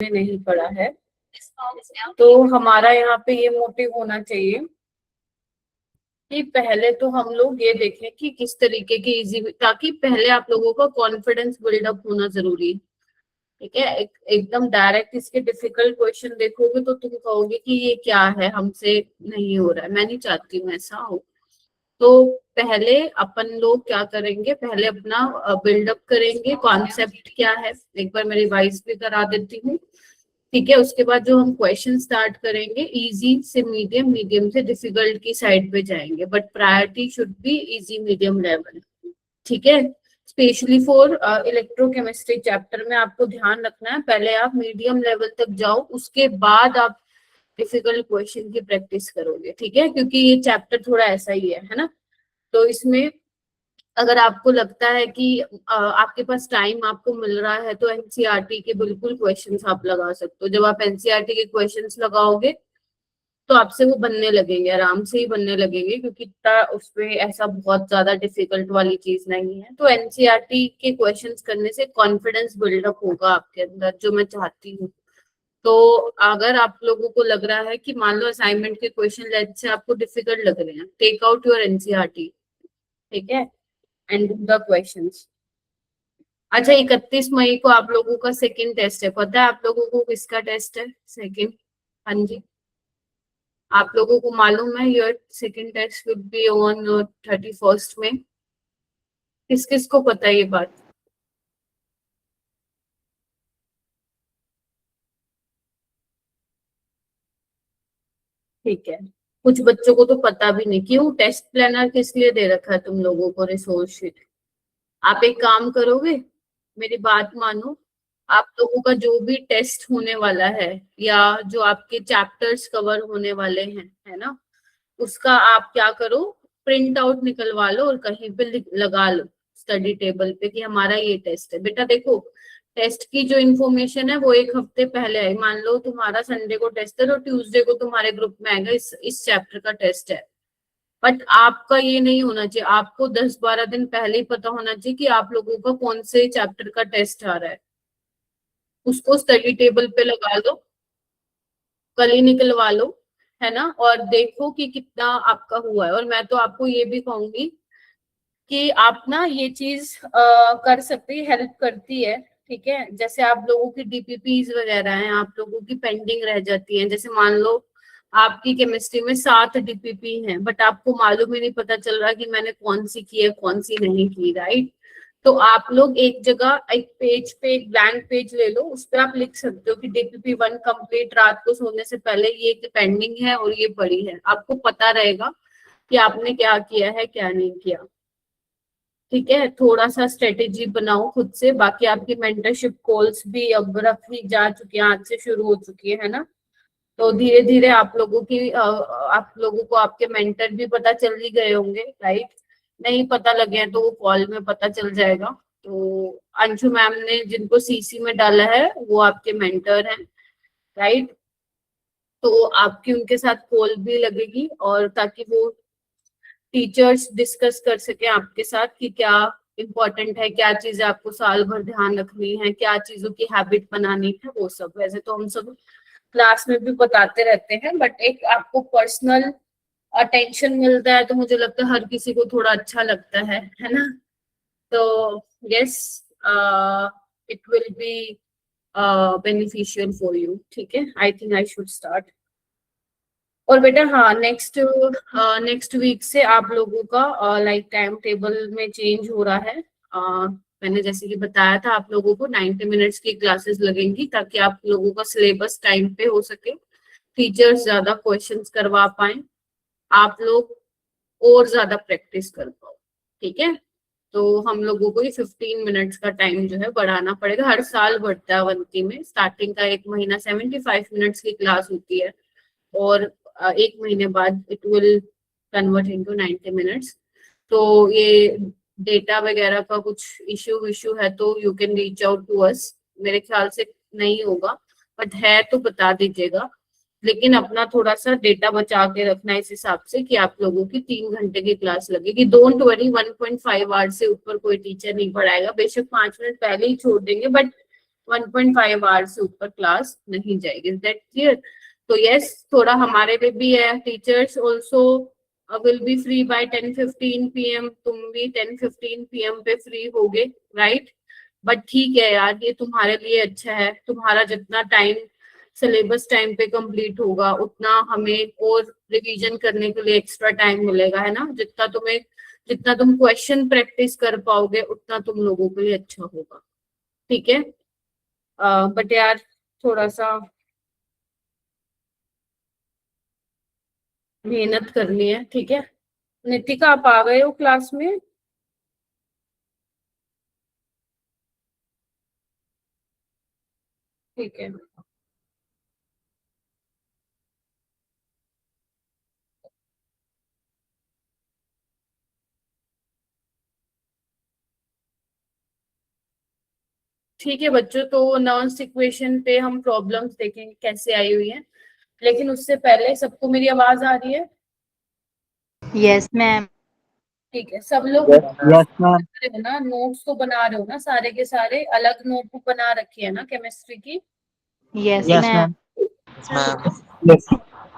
नहीं पढ़ा है, तो हमारा यहाँ पे ये मोटिव होना चाहिए कि पहले तो हम लोग ये देखें कि किस तरीके की इजी, ताकि पहले आप लोगों का कॉन्फिडेंस बिल्डअप होना जरूरी है। ठीक है, एकदम डायरेक्ट इसके डिफिकल्ट क्वेश्चन देखोगे तो तुम कहोगे कि ये क्या है, हमसे नहीं हो रहा है। मैं नहीं चाहती हूँ ऐसा हो। तो पहले अपन लोग क्या करेंगे, पहले अपना बिल्डअप करेंगे, कॉन्सेप्ट क्या है एक बार मैं रिवाइज भी करा देती हूँ। ठीक है, उसके बाद जो हम क्वेश्चन स्टार्ट करेंगे इजी से मीडियम, मीडियम से डिफिकल्ट की साइड पे जाएंगे, but priority should be easy medium level. ठीक है, स्पेशली फॉर इलेक्ट्रोकेमिस्ट्री चैप्टर में आपको ध्यान रखना है, पहले आप मीडियम लेवल तक जाओ, उसके बाद आप डिफिकल्ट क्वेश्चन की प्रैक्टिस करोगे। ठीक है, क्योंकि ये चैप्टर थोड़ा ऐसा ही है ना। तो इसमें अगर आपको लगता है कि आपके पास टाइम आपको मिल रहा है तो एनसीईआरटी के बिल्कुल क्वेश्चंस आप लगा सकते हो। जब आप एनसीईआरटी के क्वेश्चंस लगाओगे तो आपसे वो बनने लगेंगे, आराम से ही बनने लगेंगे, क्योंकि इतना उसमें ऐसा बहुत ज्यादा डिफिकल्ट वाली चीज नहीं है। तो एनसीईआरटी के क्वेश्चंस करने से कॉन्फिडेंस बिल्डअप होगा आपके अंदर, जो मैं चाहती हूँ। तो अगर आप लोगों को लग रहा है कि मान लो असाइनमेंट के क्वेश्चन लेट से आपको डिफिकल्ट लग रहे हैं, टेक आउट योर एनसीईआरटी। ठीक है, एंड डू द क्वेश्चंस। अच्छा, 31 मई को आप लोगों का सेकंड टेस्ट है, पता है आप लोगों को किसका टेस्ट है सेकंड? हाँ जी, आप लोगों को मालूम है your second test will be on 31st में? किस किस को पता है ये बात? ठीक है, कुछ बच्चों को तो पता भी नहीं। क्यों? टेस्ट प्लानर किस लिए दे रखा है तुम लोगों को, रिसोर्स शीट? आप एक काम करोगे, मेरी बात मानो, आप लोगों का जो भी टेस्ट होने वाला है या जो आपके चैप्टर्स कवर होने वाले हैं, है ना, उसका आप क्या करो, प्रिंट आउट निकलवा लो और कहीं पे लगा लो स्टडी टेबल पे कि हमारा ये टेस्ट है। बेटा देखो, टेस्ट की जो इन्फॉर्मेशन है वो एक हफ्ते पहले आई। मान लो तुम्हारा संडे को टेस्ट है तो ट्यूसडे को तुम्हारे ग्रुप में आएगा इस चैप्टर का टेस्ट है। बट आपका ये नहीं होना चाहिए, आपको 10-12 दिन पहले ही पता होना चाहिए कि आप लोगों का कौन से चैप्टर का टेस्ट आ रहा है। उसको स्टडी टेबल पे लगा लो, कल ही निकलवा लो, है ना, और देखो कि कितना आपका हुआ है। और मैं तो आपको ये भी कहूंगी कि आप ना ये चीज कर सकते हैं, हेल्प करती है। ठीक है, जैसे आप लोगों की डीपीपीज वगैरह हैं, आप लोगों की पेंडिंग रह जाती है। जैसे मान लो आपकी केमिस्ट्री में 7 डीपीपी हैं, बट आपको मालूम ही नहीं पता चल रहा कि मैंने कौन सी की है कौन सी नहीं की, राइट? तो आप लोग एक जगह एक पेज पे एक ब्लैंक पेज ले लो, उस पर आप लिख सकते हो कि DPP1 कंप्लीट, रात को सोने से पहले ये पेंडिंग है और ये पड़ी है। आपको पता रहेगा कि आपने क्या किया है क्या नहीं किया। ठीक है, थोड़ा सा स्ट्रेटेजी बनाओ खुद से। बाकी आपकी मेंटरशिप कॉल्स भी अब रखी जा चुकी है, आज से शुरू हो चुकी है ना। तो धीरे धीरे आप लोगों की आप लोगों को आपके मेंटर भी पता चल ही गए होंगे, राइट? नहीं पता लगे हैं तो वो कॉल में पता चल जाएगा। तो अंशु मैम ने जिनको सीसी में डाला है वो आपके मेंटर हैं, राइट? तो आपकी उनके साथ कॉल भी लगेगी, और ताकि वो टीचर्स डिस्कस कर सके आपके साथ कि क्या इम्पोर्टेंट है, क्या चीजें आपको साल भर ध्यान रखनी है, क्या चीजों की हैबिट बनानी है, वो सब। वैसे तो हम सब क्लास में भी बताते रहते हैं, बट एक आपको पर्सनल अटेंशन मिलता है तो मुझे लगता है हर किसी को थोड़ा अच्छा लगता है ना। तो yes, it will be beneficial for you. ठीक है, I think I should start. और बेटा हाँ, नेक्स्ट वीक से आप लोगों का लाइक टाइम टेबल में चेंज हो रहा है। मैंने जैसे कि बताया था, आप लोगों को 90 मिनट्स की क्लासेस लगेंगी ताकि आप लोगों का सिलेबस टाइम पे हो सके, टीचर्स ज्यादा क्वेश्चंस करवा पाए, आप लोग और ज्यादा प्रैक्टिस कर पाओ। ठीक है, तो हम लोगों को ये 15 मिनट्स का टाइम जो है बढ़ाना पड़ेगा। हर साल बढ़ता है अवंती में, स्टार्टिंग का 1 महीना 75 मिनट्स की क्लास होती है, और 1 महीने बाद it will convert into 90 minutes. तो ये डेटा वगैरह का कुछ इश्यू विश्यू है तो you can reach out to us. मेरे ख्याल से नहीं होगा, बट है तो बता दीजिएगा। लेकिन अपना थोड़ा सा डेटा बचा के रखना इस हिसाब से कि आप लोगों की 3 घंटे की क्लास लगेगी। डोंट वरी, 1.5 आवर्स से ऊपर कोई टीचर नहीं पढ़ाएगा। बेशक 5 मिनट पहले ही छोड़ देंगे, बट 1.5 आवर्स से ऊपर क्लास नहीं जाएगी। Is that clear? तो यस, थोड़ा हमारे लिए भी है, teachers also will be free by 10:15 PM। तुम भी 10:15 PM पे फ्री होगे, राइट? बट ठीक है यार, ये तुम्हारे लिए अच्छा है, तुम्हारा जितना टाइम सिलेबस टाइम पे कंप्लीट होगा उतना हमें और रिवीजन करने के लिए एक्स्ट्रा टाइम मिलेगा, है ना? जितना तुम क्वेश्चन प्रैक्टिस कर पाओगे उतना तुम लोगों के लिए अच्छा होगा, ठीक है? बट यार थोड़ा सा मेहनत करनी है, ठीक है? नितिका, आप आ गए हो क्लास में? ठीक है। ठीक है बच्चों, तो नॉन इक्वेशन पे हम प्रॉब्लम्स देखेंगे कैसे आई हुई है, लेकिन उससे पहले सबको मेरी आवाज आ रही है? Yes ma'am. ठीक है, सब लोग यस मैम। ना नोट्स तो बना रहे हो ना, सारे के सारे अलग नोटबुक बना रखी है ना केमिस्ट्री की? Yes yes ma'am. Ma'am. Yes.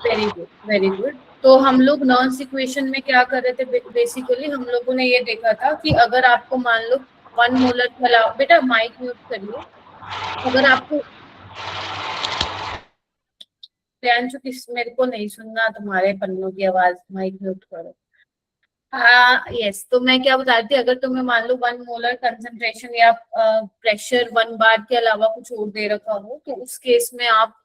Very good, very good. तो हम लोग नॉन इक्वेशन में क्या कर रहे थे? बेसिकली हम लोगों ने ये देखा था कि अगर आपको मान लो 1 मोलर के अलावा, बेटा माइक म्यूट करिए, अगर आपको प्रियांशु, किस मेरे को नहीं सुनना तुम्हारे पन्नों की आवाज, माइक म्यूट करो। हाँ यस, तो मैं क्या बता रही थी, अगर तुम्हें मान लो 1 मोलर कंसंट्रेशन या प्रेशर 1 बार के अलावा कुछ और दे रखा हो, तो उस केस में आप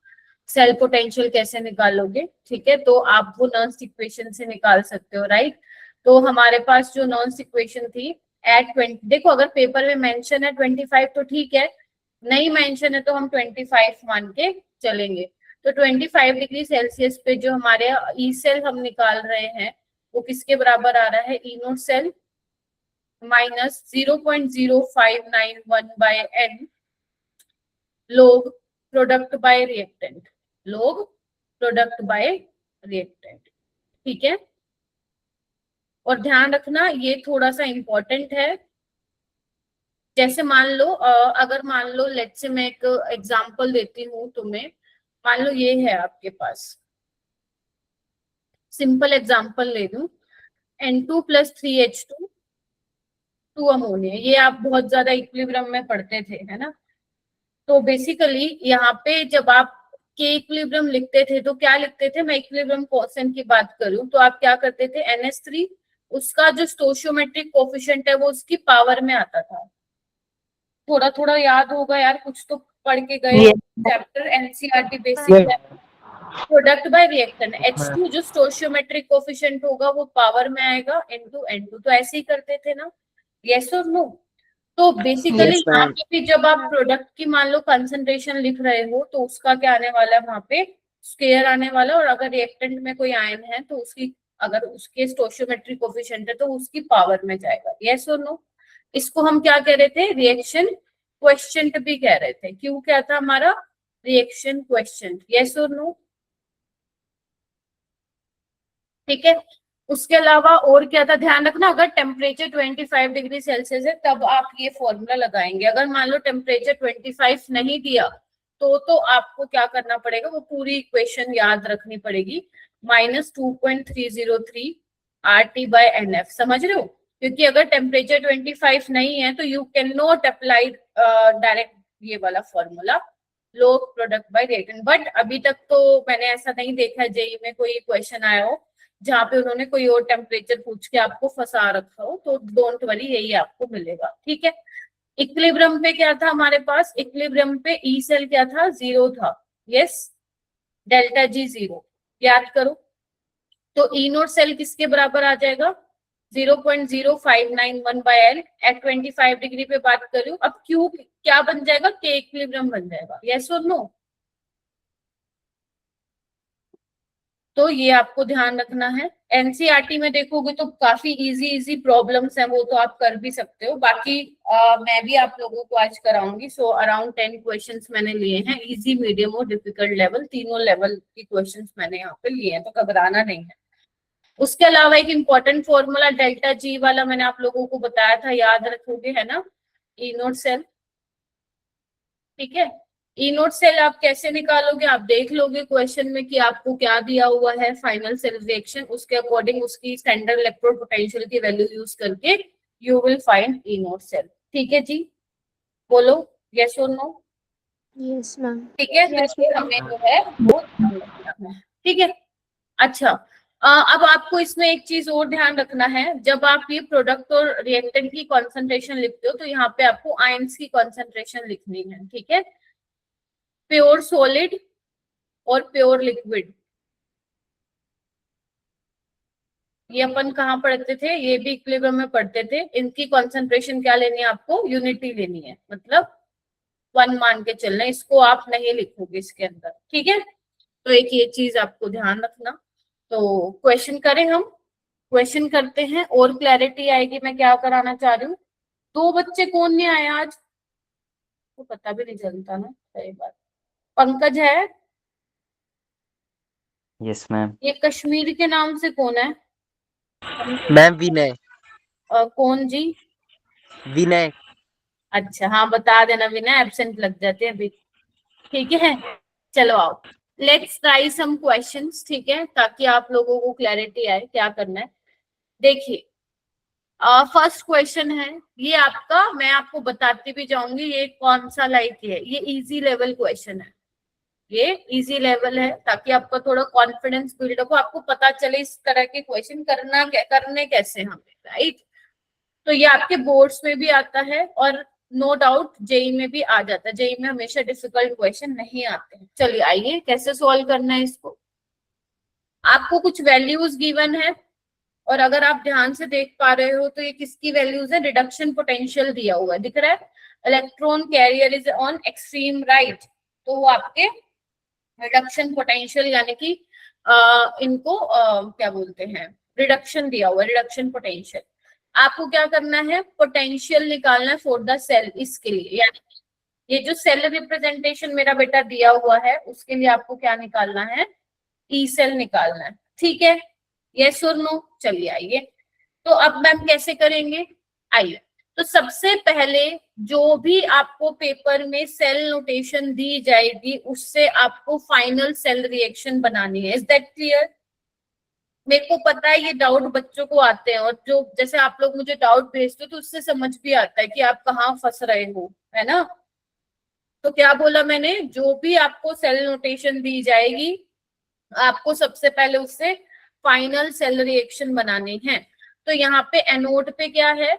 सेल पोटेंशियल कैसे निकालोगे? ठीक है, तो आप वो नॉन्स इक्वेशन से निकाल सकते हो, राइट? तो हमारे पास जो नॉन्स इक्वेशन थी एट 20, देखो अगर पेपर में मेंशन है 25 तो ठीक है, नहीं मेंशन है तो हम 25 मान के चलेंगे। तो 25 डिग्री सेल्सियस पे जो हमारे ई सेल हम निकाल रहे हैं वो किसके बराबर आ रहा है? E naught cell minus 0.0591 by n log product by reactant, log product by reactant, ठीक है? और ध्यान रखना ये थोड़ा सा इंपॉर्टेंट है। जैसे मान लो अगर मान लो लेट्स से मैं एक एग्जांपल देती हूँ तुम्हें, मान लो ये है आपके पास, सिंपल एग्जांपल ले दूं, N2 प्लस 3H2 2 अमोनिया, ये आप बहुत ज्यादा इक्विलिब्रियम में पढ़ते थे, है ना? तो बेसिकली यहाँ पे जब आप के इक्विलिब्रियम लिखते थे तो क्या लिखते थे? मैं इक्विलिब्रियम कोएफिशिएंट की बात करूं तो आप क्या करते थे? NH3, उसका जो स्टोइचियोमेट्रिक कोएफिशिएंट है वो उसकी पावर में आता था। थोड़ा थोड़ा याद होगा यार, कुछ तो पढ़ के गए हो yes chapter NCERT basic. Product by reactant, H2 जो स्टोइचियोमेट्रिक कोएफिशिएंट होगा वो पावर में आएगा इनटू N2, तो ऐसे ही करते थे ना? यस और नो? तो बेसिकली यस यहाँ मैम। पे भी जब आप प्रोडक्ट की मान लो कंसंट्रेशन लिख रहे हो तो उसका क्या आने वाला है? वहां पे स्क्वायर आने वाला है, और अगर रिएक्टेंट में कोई आयन है तो उसकी, अगर उसके स्टोइचियोमेट्रिक कोएफिशिएंट है तो उसकी पावर में जाएगा। यस और नो? इसको हम क्या कह रहे थे? रिएक्शन क्वेश्चन भी कह रहे थे। क्यों क्या था हमारा? Reaction question. यस और नो? ठीक है। उसके अलावा और क्या था? ध्यान रखना, अगर टेम्परेचर 25 डिग्री सेल्सियस है तब आप ये फॉर्मूला लगाएंगे। अगर मान लो टेम्परेचर 25 नहीं दिया तो आपको क्या करना पड़ेगा? वो पूरी इक्वेशन याद रखनी पड़ेगी, -2.303 RT बाय NF। समझ रहे हो? क्योंकि अगर टेम्परेचर 25 नहीं है तो you can not apply direct ये वाला फॉर्मूला, लोग प्रोडक्ट बाय रिएक्टेंट। बट अभी तक तो मैंने ऐसा नहीं देखा जेई में कोई क्वेश्चन आया हो जहाँ पे उन्होंने कोई और टेम्परेचर पूछ के आपको फंसा रखा हो, तो डोंट वरी, यही आपको मिलेगा, ठीक है? इक्विलिब्रियम पे क्या था हमारे पास? इक्विलिब्रियम पे ई सेल क्या था? 0 था। यस, डेल्टा जी 0, याद करो। तो ई नोट सेल किसके बराबर आ जाएगा? 0.0591 बाय एल एट 25 डिग्री पे बात कर रही हूँ। अब क्यू क्या बन जाएगा? के इक्विलिब्रियम बन जाएगा। यस और नो? तो ये आपको ध्यान रखना है। एनसीईआरटी में देखोगे तो काफी इजी इजी प्रॉब्लम्स हैं, वो तो आप कर भी सकते हो। बाकी मैं भी आप लोगों को आज कराऊंगी। सो अराउंड 10 क्वेश्चंस मैंने लिए हैं, इजी मीडियम और डिफिकल्ट लेवल, तीनों लेवल की क्वेश्चंस मैंने यहाँ पे लिए हैं, तो घबराना नहीं है। उसके अलावा एक इम्पॉर्टेंट फॉर्मूला डेल्टा जी वाला मैंने आप लोगों को बताया था, याद रखोगे, है ना? ई नोट सेल ठीक है। ई नोट सेल आप कैसे निकालोगे, आप देख लोगे क्वेश्चन में कि आपको क्या दिया हुआ है फाइनल सेल रिएक्शन, उसके अकॉर्डिंग उसकी स्टैंडर्ड इलेक्ट्रोड पोटेंशियल की वैल्यू यूज करके you will find E naught cell. ठीक है जी, बोलो यस और नो। Yes, ma'am. ठीक है, तो ये हमें जो है वो ध्यान रखना है। ठीक है, अच्छा अब आपको इसमें एक चीज और ध्यान रखना है, जब आप ये प्रोडक्ट और रिएक्टेंट की कॉन्सेंट्रेशन लिखते हो तो यहाँ पे आपको आयंस की कॉन्सेंट्रेशन लिखनी है। ठीक है, प्योर सॉलिड और प्योर लिक्विड, ये अपन कहाँ पढ़ते थे, ये भी इक्विलिब्रियम में पढ़ते थे। इनकी कॉन्सेंट्रेशन क्या लेनी है आपको, यूनिटी लेनी है, मतलब 1 मान के चलना, इसको आप नहीं लिखोगे इसके अंदर। ठीक है, तो एक ये चीज आपको ध्यान रखना। तो क्वेश्चन करें हम, क्वेश्चन करते हैं और क्लैरिटी आएगी मैं क्या कराना चाह रही हूँ। 2 बच्चे कौन नहीं आए आज, तो पता भी नहीं चलता ना, सही बात। पंकज है, यस मैम। ये कश्मीर के नाम से कौन है, मैम विनय। कौन जी, विनय। अच्छा हाँ बता देना, विनय एब्सेंट लग जाते हैं अभी। ठीक है, चलो आओ लेट्स ट्राई सम क्वेश्चंस। ठीक है, ताकि आप लोगों को क्लैरिटी आए क्या करना है। देखिए फर्स्ट क्वेश्चन है, ये आपका, मैं आपको बताती भी जाऊंगी ये कौन सा लाइक है, ये इजी लेवल क्वेश्चन है, ये इजी लेवल है, ताकि आपका थोड़ा कॉन्फिडेंस बिल्डअप हो, आपको पता चले इस तरह के क्वेश्चन करने कैसे हमें, राइट। तो ये आपके बोर्ड्स में भी आता है और नो डाउट जेई में भी आ जाता है, जेई में हमेशा डिफिकल्ट क्वेश्चन नहीं आते हैं। चलिए आइए कैसे सॉल्व करना है इसको। आपको कुछ वैल्यूज गिवन है और अगर आप ध्यान से देख पा रहे हो तो ये किसकी वैल्यूज है, रिडक्शन पोटेंशियल दिया हुआ है, दिख रहा है, electron carrier is on extreme right, तो वो आपके रिडक्शन पोटेंशियल यानी कि इनको क्या बोलते हैं, रिडक्शन दिया हुआ है, रिडक्शन पोटेंशियल। आपको क्या करना है, पोटेंशियल निकालना है फॉर द सेल, इसके लिए यानी ये जो सेल रिप्रेजेंटेशन मेरा बेटा दिया हुआ है उसके लिए आपको क्या निकालना है, ई सेल निकालना है। ठीक है, यस और नो, चलिए आइए। तो अब मैम कैसे करेंगे, आइए। तो सबसे पहले जो भी आपको पेपर में सेल नोटेशन दी जाएगी उससे आपको फाइनल सेल रिएक्शन बनानी है, इज दैट क्लियर। मेरे को पता है ये डाउट बच्चों को आते हैं, और जो जैसे आप लोग मुझे डाउट भेजते हो तो उससे समझ भी आता है कि आप कहाँ फंस रहे हो, है ना। तो क्या बोला मैंने, जो भी आपको सेल नोटेशन दी जाएगी आपको सबसे पहले उससे फाइनल सेल रिएक्शन बनानी है। तो यहाँ पे एनोड पे क्या है,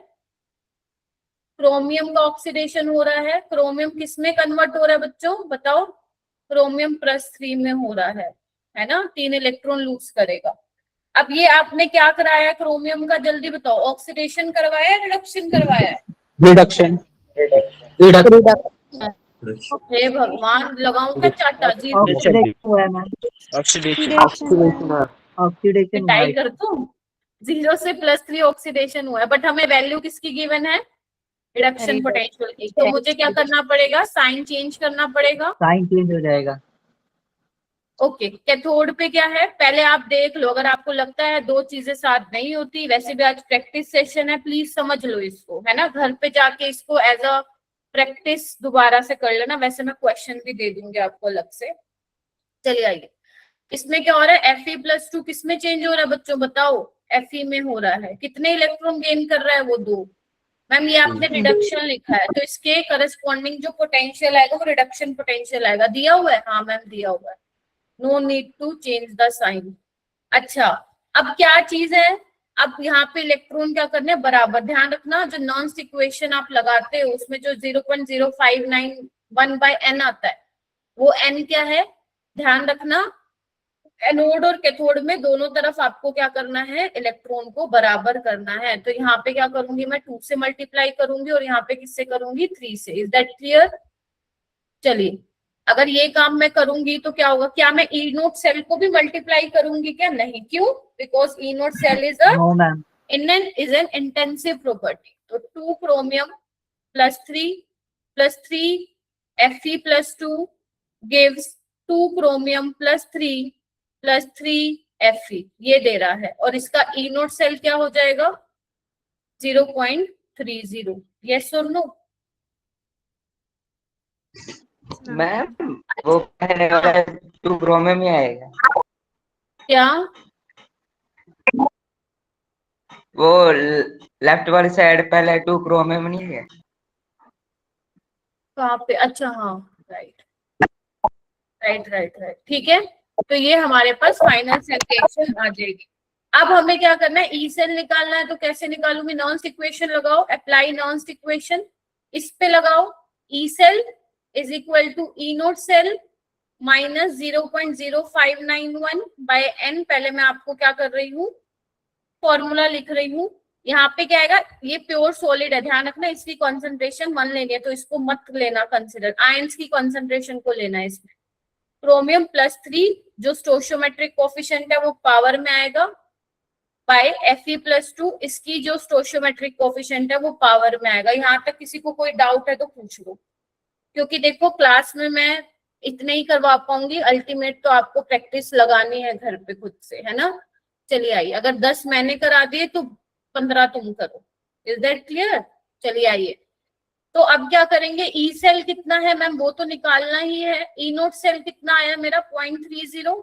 क्रोमियम का ऑक्सीडेशन हो रहा है, क्रोमियम किस में कन्वर्ट हो रहा है बच्चों बताओ, क्रोमियम +3 में हो रहा है ना, 3 इलेक्ट्रॉन लूज करेगा। अब ये आपने क्या कराया है क्रोमियम का, जल्दी बताओ, ऑक्सीडेशन करवाया है रिडक्शन करवाया है, रिडक्शन। हे भगवान लगाऊं क्या चाटा जी, ऑक्सीडेशन टाई कर दूं, 0 से +3 ऑक्सीडेशन हुआ है, बट हमें वैल्यू किसकी गिवन है, रिडक्शन पोटेंशियल की। तो मुझे क्या करना पड़ेगा, साइन चेंज करना पड़ेगा, साइन चेंज हो जाएगा। ओके। कैथोड पे क्या है, पहले आप देख लो, अगर आपको लगता है 2 चीजें साथ नहीं होती, वैसे भी आज प्रैक्टिस सेशन है, प्लीज समझ लो इसको, है ना, घर पे जाके इसको एज अ प्रैक्टिस दोबारा से कर लेना, वैसे मैं क्वेश्चन भी दे दूंगी आपको अलग से। चलिए आइए, इसमें क्या हो रहा है, Fe+2 किस में चेंज हो रहा है बच्चों बताओ, Fe में हो रहा है, कितने इलेक्ट्रॉन गेन कर रहा है वो 2। मैम ये आपने रिडक्शन लिखा है तो इसके करस्पॉन्डिंग जो पोटेंशियल आएगा वो रिडक्शन पोटेंशियल आएगा, दिया हुआ है, हाँ मैम दिया हुआ है, no need to change the sign. अच्छा, अब क्या चीज है, अब यहाँ पे इलेक्ट्रॉन क्या करने हैं बराबर, ध्यान रखना जो नॉन्स इक्वेशन आप लगाते हो उसमें जो 0.0591/n आता है वो n क्या है, ध्यान रखना, एनोड और कैथोड में दोनों तरफ आपको क्या करना है, इलेक्ट्रॉन को बराबर करना है। तो यहाँ पे क्या करूंगी मैं, 2 से मल्टीप्लाई करूंगी और यहाँ पे किससे करूंगी, 3 से, इज दैट क्लियर। चलिए, अगर ये काम मैं करूंगी तो क्या होगा, क्या मैं ई नोट सेल को भी मल्टीप्लाई करूंगी क्या, नहीं, क्यों, because E naught cell is no ma'am. An intensive property. तो 2 chromium +3 Fe+2 gives 2 chromium +3 Fe, ये दे रहा है, और इसका ई नोट सेल क्या हो जाएगा 0.30, यस और नो। मैम वो कहने वाला है 2 क्रोमियम में आएगा। क्या? वो लेफ्ट वाली साइड पहले 2 क्रोमियम नहीं है। कहाँ पे? अच्छा हाँ, राइट राइट राइट राइट, ठीक है। तो ये हमारे पास फाइनल सेल रिएक्शन आ जाएगी। अब हमें क्या करना है, ई सेल निकालना है। तो कैसे निकालूंगी? नॉन्स इक्वेशन लगाओ, अप्लाई नॉन्स इक्वेशन, इस पे लगाओ। E cell is equal to E naught cell minus 0.0591 by n. पहले मैं आपको क्या कर रही हूँ, फॉर्मूला लिख रही हूँ। यहाँ पे क्या आएगा, ये प्योर सॉलिड है, ध्यान रखना, इसकी कॉन्सेंट्रेशन 1 लेनी है, तो इसको मत लेना कंसिडर, आयंस की कॉन्सेंट्रेशन को लेना है इसमें। क्रोमियम +3 जो स्टोशियोमेट्रिक कोफिशिएंट है वो पावर में आएगा बाय Fe+2, इसकी जो स्टोशियोमेट्रिक कोफिशिएंट है वो पावर में आएगा। यहाँ तक किसी को कोई डाउट है तो पूछ लो, क्योंकि देखो क्लास में मैं इतने ही करवा पाऊंगी, अल्टीमेट तो आपको प्रैक्टिस लगानी है घर पे खुद से, है ना। चलिए आइए, अगर 10 मैंने करा दिए तो 15 तुम करो। Is that clear? चलिए आइए, तो अब क्या करेंगे, ई सेल कितना है मैम वो तो निकालना ही है। ई नोट सेल कितना आया मेरा, 0.30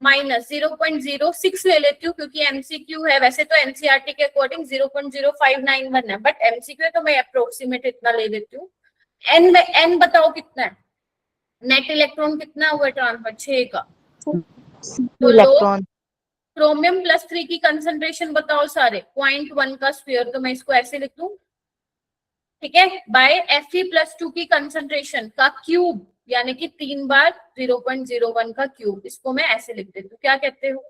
माइनस 0.06 ले लेती हूँ क्योंकि एमसीक्यू है। वैसे तो एनसीईआरटी के अकॉर्डिंग 0.0591 है, बट एमसीक्यू है तो मैं अप्रोक्सीमेट इतना ले लेती हूँ। एन में एन बताओ कितना है, नेट इलेक्ट्रॉन कितना हुआ ट्रांसफर, 6 का। तो इलेक्ट्रॉन क्रोमियम +3 की कंसंट्रेशन बताओ सारे, 0.1 का स्क्वायर, तो मैं इसको ऐसे लिख दूं, ठीक है, बाय Fe+2 की कंसंट्रेशन का क्यूब, यानी कि 3 बार 0.01 का क्यूब, इसको मैं ऐसे लिख देती हूँ। क्या कहते हो?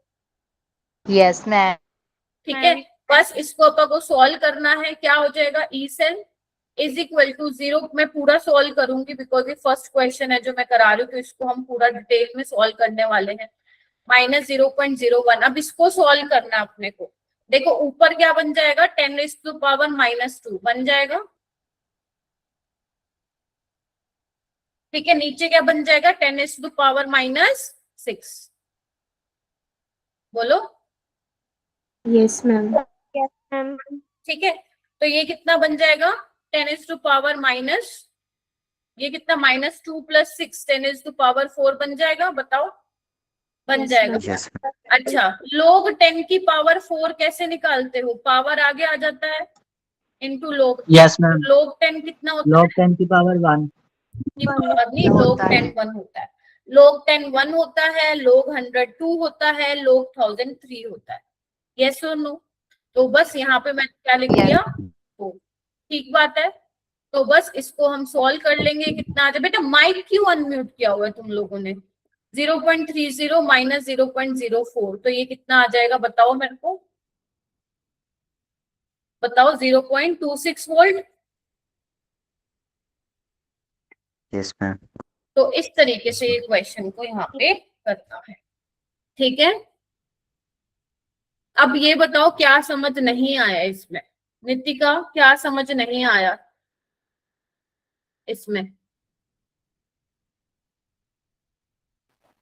Yes ma'am. ठीक है, बस इसको अपन को सॉल्व करना है। क्या हो जाएगा, E cell is equal to 0, मैं पूरा सॉल्व करूंगी बिकॉज ये फर्स्ट क्वेश्चन है जो मैं करा रही हूँ, तो इसको हम पूरा डिटेल में सॉल्व करने वाले हैं। -0.01, अब इसको सॉल्व करना है अपने को। देखो ऊपर क्या बन जाएगा, 10⁻⁻² बन जाएगा, ठीक है। नीचे क्या बन जाएगा, 10⁻⁻6, बोलो। Yes ma'am. ठीक है, तो ये कितना बन जाएगा, 10⁻⁻, ये कितना -2 + 6 10⁻⁴ बन जाएगा, बताओ। बन Yes, जाएगा। ma'am. अच्छा, log 10 की पावर 4 कैसे निकालते हो, पावर आगे आ जाता है into log 10। Yes ma'am. log 10 कितना होता log है, 10 की पावर 1। की पावर नहीं, log 10 1 होता है, log 10 1 होता है, log 100 2 होता है, log 1000 3 होता है। यस और नो? तो बस यहाँ पे मैंने क्या लिख दिया, तो ठीक बात है। तो बस इसको हम सॉल्व कर लेंगे, कितना आ जाए। बेटा माइक क्यों अनम्यूट किया हुआ है तुम लोगों ने, 0.30 माइनस 0.04, तो ये कितना आ जाएगा बताओ मेरे को, बताओ। 0.26 वोल्ट। Yes ma'am. तो इस तरीके से ये क्वेश्चन को यहाँ पे करना है, ठीक है। अब ये बताओ क्या समझ नहीं आया इसमें, नितिका क्या समझ नहीं आया इसमें?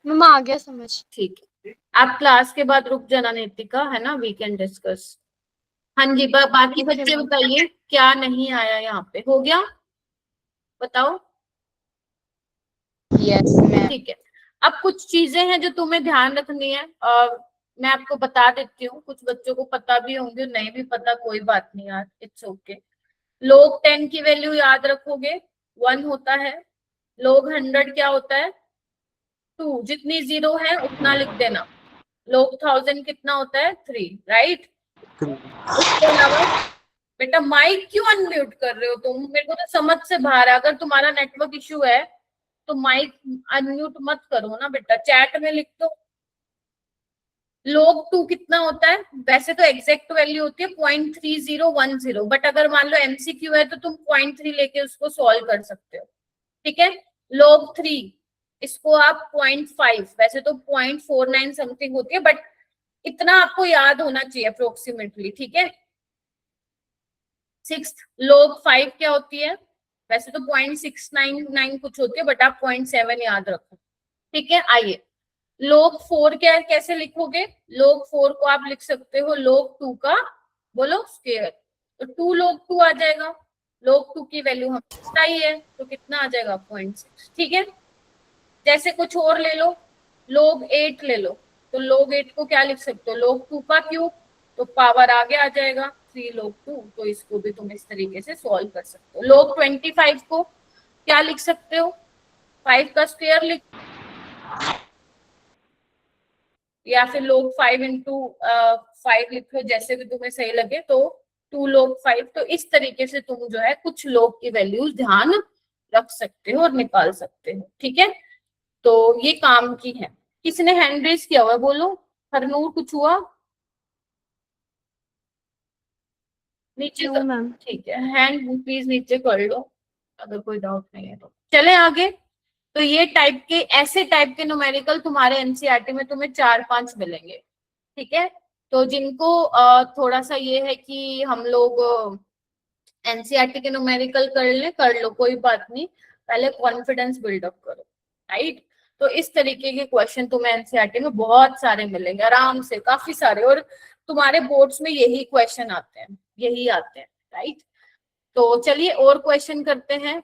मैम आ गया समझ। ठीक है, आप क्लास के बाद रुक जाना नितिका, है ना, वी कैन डिस्कस। हाँ जी, बाकी बच्चे बताइए क्या नहीं आया यहाँ पे, हो गया बताओ। Yes ma'am. ठीक है, अब कुछ चीजें हैं जो तुम्हें ध्यान रखनी है, मैं आपको बता देती हूँ, कुछ बच्चों को पता भी होंगे, नहीं भी पता कोई बात नहीं यार, इट्स ओके। log 10 की वैल्यू याद रखोगे 1 होता है, log 100 क्या होता है 2, जितनी 0 है उतना लिख देना। log 1000 कितना होता है 3, राइट। उसके अलावा बेटा माइक क्यों अनम्यूट कर रहे हो तुम, मेरे को तो समझ से बाहर है। अगर तुम्हारा नेटवर्क इश्यू है तो माइक अनम्यूट मत करो ना बेटा, चैट में लिख दो। log 2 कितना होता है, वैसे तो एग्जैक्ट वैल्यू होती है 0.3010, बट अगर मान लो एमसीक्यू है तो तुम 0.3 लेके उसको सॉल्व कर सकते हो, ठीक है। log 3 इसको आप 0.5, वैसे तो 0.49 समथिंग होती है, बट इतना आपको याद होना चाहिए अप्रोक्सीमेटली, ठीक है। 6 log 5 क्या होती है, वैसे तो 0.699 कुछ होती है, बट आप 0.7 याद रखो, ठीक है। आइए log 4 क्या कैसे लिखोगे, log 4 को आप लिख सकते हो log 2 का, बोलो स्क्वायर, तो 2 log 2 आ जाएगा। log 2 की वैल्यू हमें चाहिए, तो कितना आ जाएगा 0.6, ठीक है। जैसे कुछ और ले लो, log 8 ले लो, तो log 8 को क्या लिख सकते हो, log 2 का क्यूब, तो पावर आगे आ जाएगा 3 log 2, तो इसको भी तुम इस तरीके से सॉल्व कर सकते हो। log 25 को क्या लिख सकते हो, 5 का स्क्वायर लिख, या फिर log 5 इंटू 5 लिखो, जैसे भी तुम्हें सही लगे, तो 2 log 5। तो इस तरीके से तुम जो है कुछ log की वैल्यूज ध्यान रख सकते हो और निकाल सकते हो, ठीक है। तो ये काम की है। किसने हैंड रेज किया हुआ, बोलो। हरनूर, कुछ हुआ? नीचे No, मैम। ठीक है, हैंड प्लीज नीचे कर लो अगर कोई डाउट नहीं है तो। चले आगे। तो ये टाइप के, ऐसे टाइप के न्यूमेरिकल तुम्हारे एनसीईआरटी में तुम्हें 4-5 मिलेंगे, ठीक है। तो जिनको थोड़ा सा ये है कि हम लोग एनसीईआरटी के न्यूमेरिकल कर लो, कोई बात नहीं, पहले कॉन्फिडेंस बिल्डअप करो, राइट। तो इस तरीके के क्वेश्चन तुम्हें एनसीईआरटी में बहुत सारे मिलेंगे, आराम से, काफी सारे, और तुम्हारे बोर्ड्स में यही क्वेश्चन आते हैं, यही आते हैं, राइट। तो चलिए और क्वेश्चन करते हैं।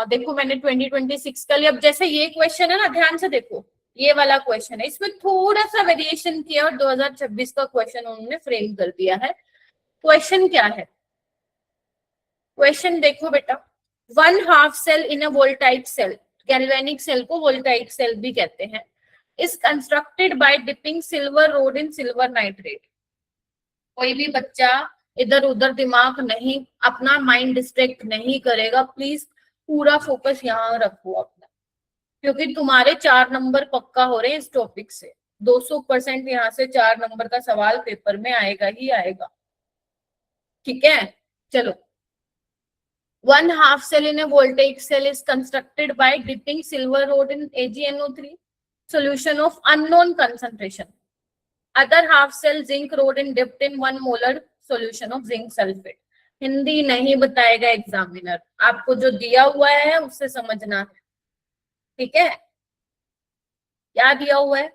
देखो मैंने 2026 का लिया। अब जैसे ये क्वेश्चन है ना, ध्यान से देखो, ये वाला क्वेश्चन है, इसमें थोड़ा सा वेरिएशन किया और 2026 का क्वेश्चन उन्होंने फ्रेम कर दिया है। क्वेश्चन क्या है, क्वेश्चन देखो बेटा, 1/2 सेल इन अ वोल्टाइक सेल, गैल्वेनिक सेल को वोल्टाइक सेल भी कहते हैं, is constructed by dipping silver road in silver nitrate. कोई भी बच्चा इधर उधर दिमाग नहीं, अपना माइंड डिस्ट्रैक्ट नहीं करेगा, प्लीज पूरा फोकस यहाँ रखो अपना, क्योंकि तुम्हारे 4 नंबर पक्का हो रहे हैं इस टॉपिक से। 200% यहाँ से 4 नंबर का सवाल पेपर में आएगा ही आएगा, ठीक है। चलो, 1/2 cell in a voltaic cell is constructed by dipping silver rod in AgNO3 solution of unknown concentration. Other half cell zinc rod in dipped in 1 molar solution of zinc sulfate. Hindi नहीं बताएगा examiner, आपको जो दिया हुआ है उससे समझना है, ठीक है। क्या दिया हुआ है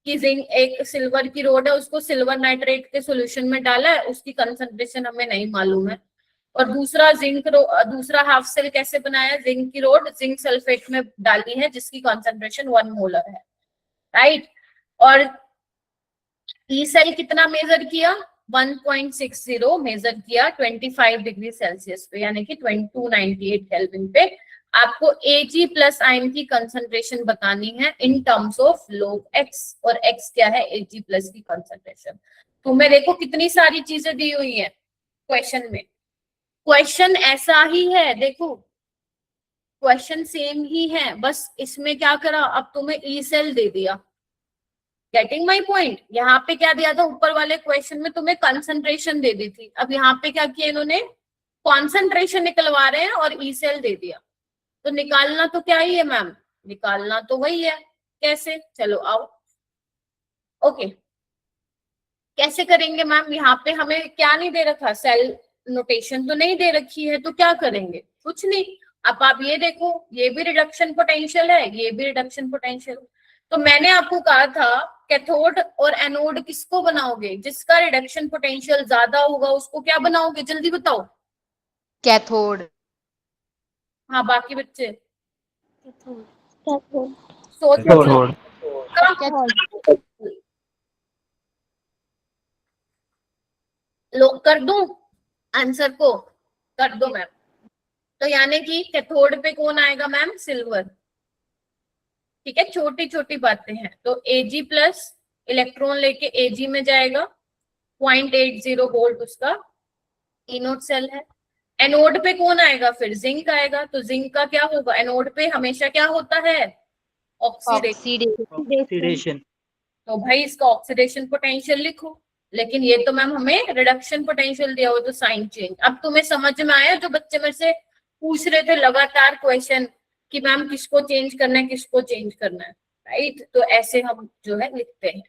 कि जिंक, एक सिल्वर की रोड है, उसको सिल्वर नाइट्रेट के सॉल्यूशन में डाला है, उसकी कंसंट्रेशन हमें नहीं मालूम है। और दूसरा दूसरा हाफ सेल कैसे बनाया, जिंक की रोड जिंक सल्फेट में डाली है, जिसकी कंसंट्रेशन 1 मोलर है, राइट। और ई सेल कितना मेजर किया, 1.60 मेजर किया 25 डिग्री सेल्सियस पे, यानी कि 298 केल्विन पे। आपको Ag प्लस आयन की कंसंट्रेशन बतानी है in terms of log x, और x क्या है, Ag प्लस की कंसंट्रेशन। तुम्हें देखो कितनी सारी चीजें दी हुई है क्वेश्चन में, क्वेश्चन ऐसा ही है, देखो क्वेश्चन सेम ही है, बस इसमें क्या करा, अब तुम्हें ई सेल दे दिया। Getting my point. यहाँ पे क्या दिया था, ऊपर वाले क्वेश्चन में तुम्हें कंसंट्रेशन दे दी थी, अब यहाँ पे क्या किया इन्होंने, कॉन्सेंट्रेशन निकलवा रहे हैं और ई सेल दे दिया। तो निकालना तो क्या ही है मैम, निकालना तो वही है, कैसे, चलो आओ। ओके, कैसे करेंगे मैम, यहाँ पे हमें क्या नहीं दे रखा, सेल नोटेशन तो नहीं दे रखी है, तो क्या करेंगे, कुछ नहीं। अब आप ये देखो, ये भी रिडक्शन पोटेंशियल है, ये भी रिडक्शन पोटेंशियल। तो मैंने आपको कहा था कैथोड और एनोड किसको बनाओगे, जिसका रिडक्शन पोटेंशियल ज्यादा होगा उसको क्या बनाओगे, जल्दी बताओ। कैथोड। हाँ, बाकी बच्चे कैथोड। सोच कैथोड। लोग कर दूं आंसर को, कर दो मैम। तो यानी कि कैथोड पे कौन आएगा मैम, सिल्वर, ठीक है। छोटी छोटी बातें हैं। तो Ag प्लस इलेक्ट्रॉन लेके Ag में जाएगा, 0.80 वोल्ट उसका इनोड सेल है। एनोड पे कौन आएगा, फिर जिंक आएगा, तो जिंक का क्या होगा, एनोड पे हमेशा क्या होता है, ऑक्सीडेशन। तो भाई इसका ऑक्सीडेशन पोटेंशियल लिखो, लेकिन ये तो मैम हमें रिडक्शन पोटेंशियल दिया हुआ, तो साइन चेंज। अब तुम्हें समझ में आया, जो बच्चे मेरे से पूछ रहे थे लगातार क्वेश्चन कि मैम किसको चेंज करना है, किसको चेंज करना है, राइट। तो ऐसे हम जो है लिखते हैं,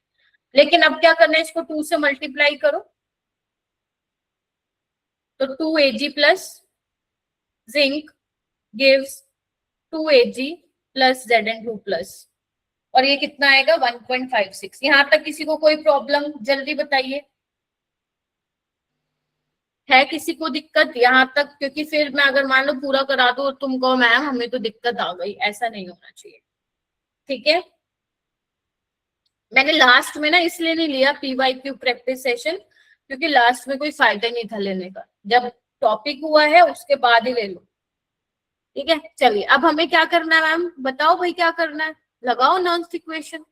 लेकिन अब क्या करना है, इसको 2 से मल्टीप्लाई करो, तो 2Ag plus zinc gives 2Ag plus Zn2 plus, और ये कितना आएगा 1.56। यहां तक किसी को कोई प्रॉब्लम, जल्दी बताइए। है किसी को दिक्कत यहाँ तक? क्योंकि फिर मैं अगर मान लो पूरा करा दूं और तुम कहो मैम हमें तो दिक्कत आ गई, ऐसा नहीं होना चाहिए। ठीक है, मैंने लास्ट में ना इसलिए नहीं लिया PYQ प्रैक्टिस सेशन, क्योंकि लास्ट में कोई फायदा नहीं था लेने का, जब टॉपिक हुआ है उसके बाद ही ले लो। ठीक है, चलिए अब हमें क्या करना है मैम, बताओ भाई क्या करना है, लगाओ नॉन्स equation.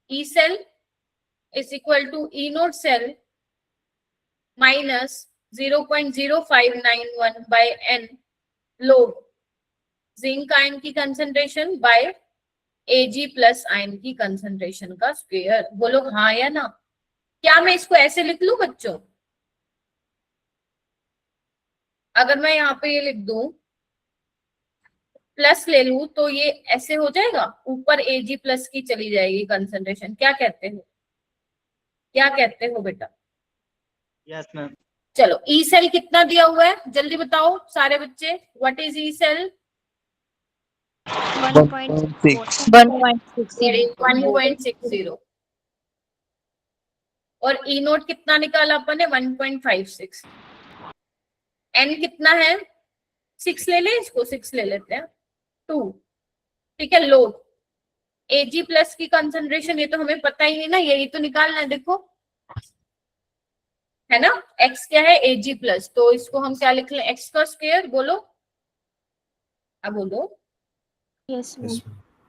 E cell is equal to E naught cell minus 0.0591 by n log zinc ion की concentration by Ag plus ion की कंसंट्रेशन का स्क्वायर। बोलो हाँ या ना। क्या मैं इसको ऐसे लिख लूं बच्चों? अगर मैं यहाँ पे ये लिख दूं प्लस ले लूं तो ये ऐसे हो जाएगा, ऊपर Ag प्लस की चली जाएगी कंसंट्रेशन। क्या कहते हो, क्या कहते हो बेटा? Yes ma'am. चलो ई सेल कितना दिया हुआ है जल्दी बताओ सारे बच्चे, व्हाट इज ई सेल? 1.60 और ई नोट कितना निकाला अपन ने? 1.56। एन कितना है? 6 ले ले, इसको 6 ले लेते हैं, 2। ठीक है, लोड Ag प्लस की कंसंट्रेशन, ये तो हमें पता ही नहीं ना, यही तो निकालना है, देखो है ना। x क्या है? Ag प्लस, तो इसको हम क्या लिख लें? x का स्क्वायर। बोलो अब बोलो। यस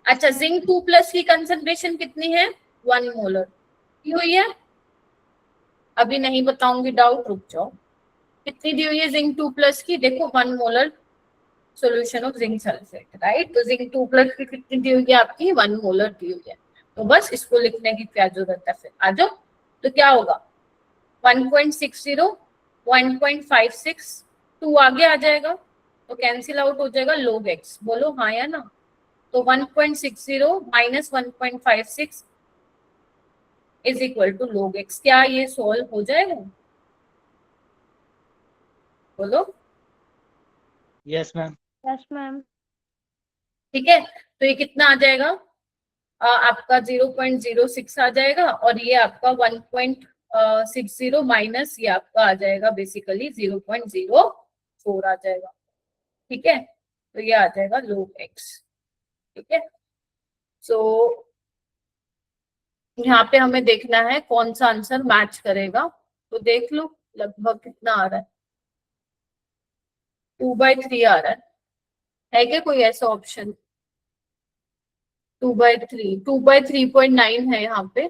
अच्छा, जिंक 2 प्लस की कंसंट्रेशन कितनी है? 1 मोलर की हुई है, अभी नहीं बताऊंगी, डाउट रुक जाओ। कितनी दी हुई है जिंक 2 प्लस की? देखो 1 molar solution of zinc sulphate, right. तो जिंक 2 प्लस की कितनी दी हुई है आपकी? 1 मोलर दी हुई है। तो बस इसको लिखने की क्या जरूरत है फिर, आ जाओ। तो क्या होगा? 1.60, 1.56, 2 आगे आ जाएगा तो कैंसिल आउट हो जाएगा, log x। बोलो हाँ या ना। तो 1.60 minus 1.56 is equal to log x। क्या ये सॉल्व हो जाएगा? बोलो। Yes ma'am. Yes ma'am. ठीक है, तो ये कितना आ जाएगा? आपका 0.06 आ जाएगा, और ये आपका 1.60 माइनस ये आपका आ जाएगा बेसिकली 0.04 आ जाएगा। ठीक है, तो ये आ जाएगा log x। ठीक है, सो यहाँ पे हमें देखना है कौन सा आंसर मैच करेगा। तो देख लो लगभग कितना आ रहा है, 2/3 आ रहा है क्या कोई ऐसा ऑप्शन? 2/3, 2/3.9 है यहाँ पे।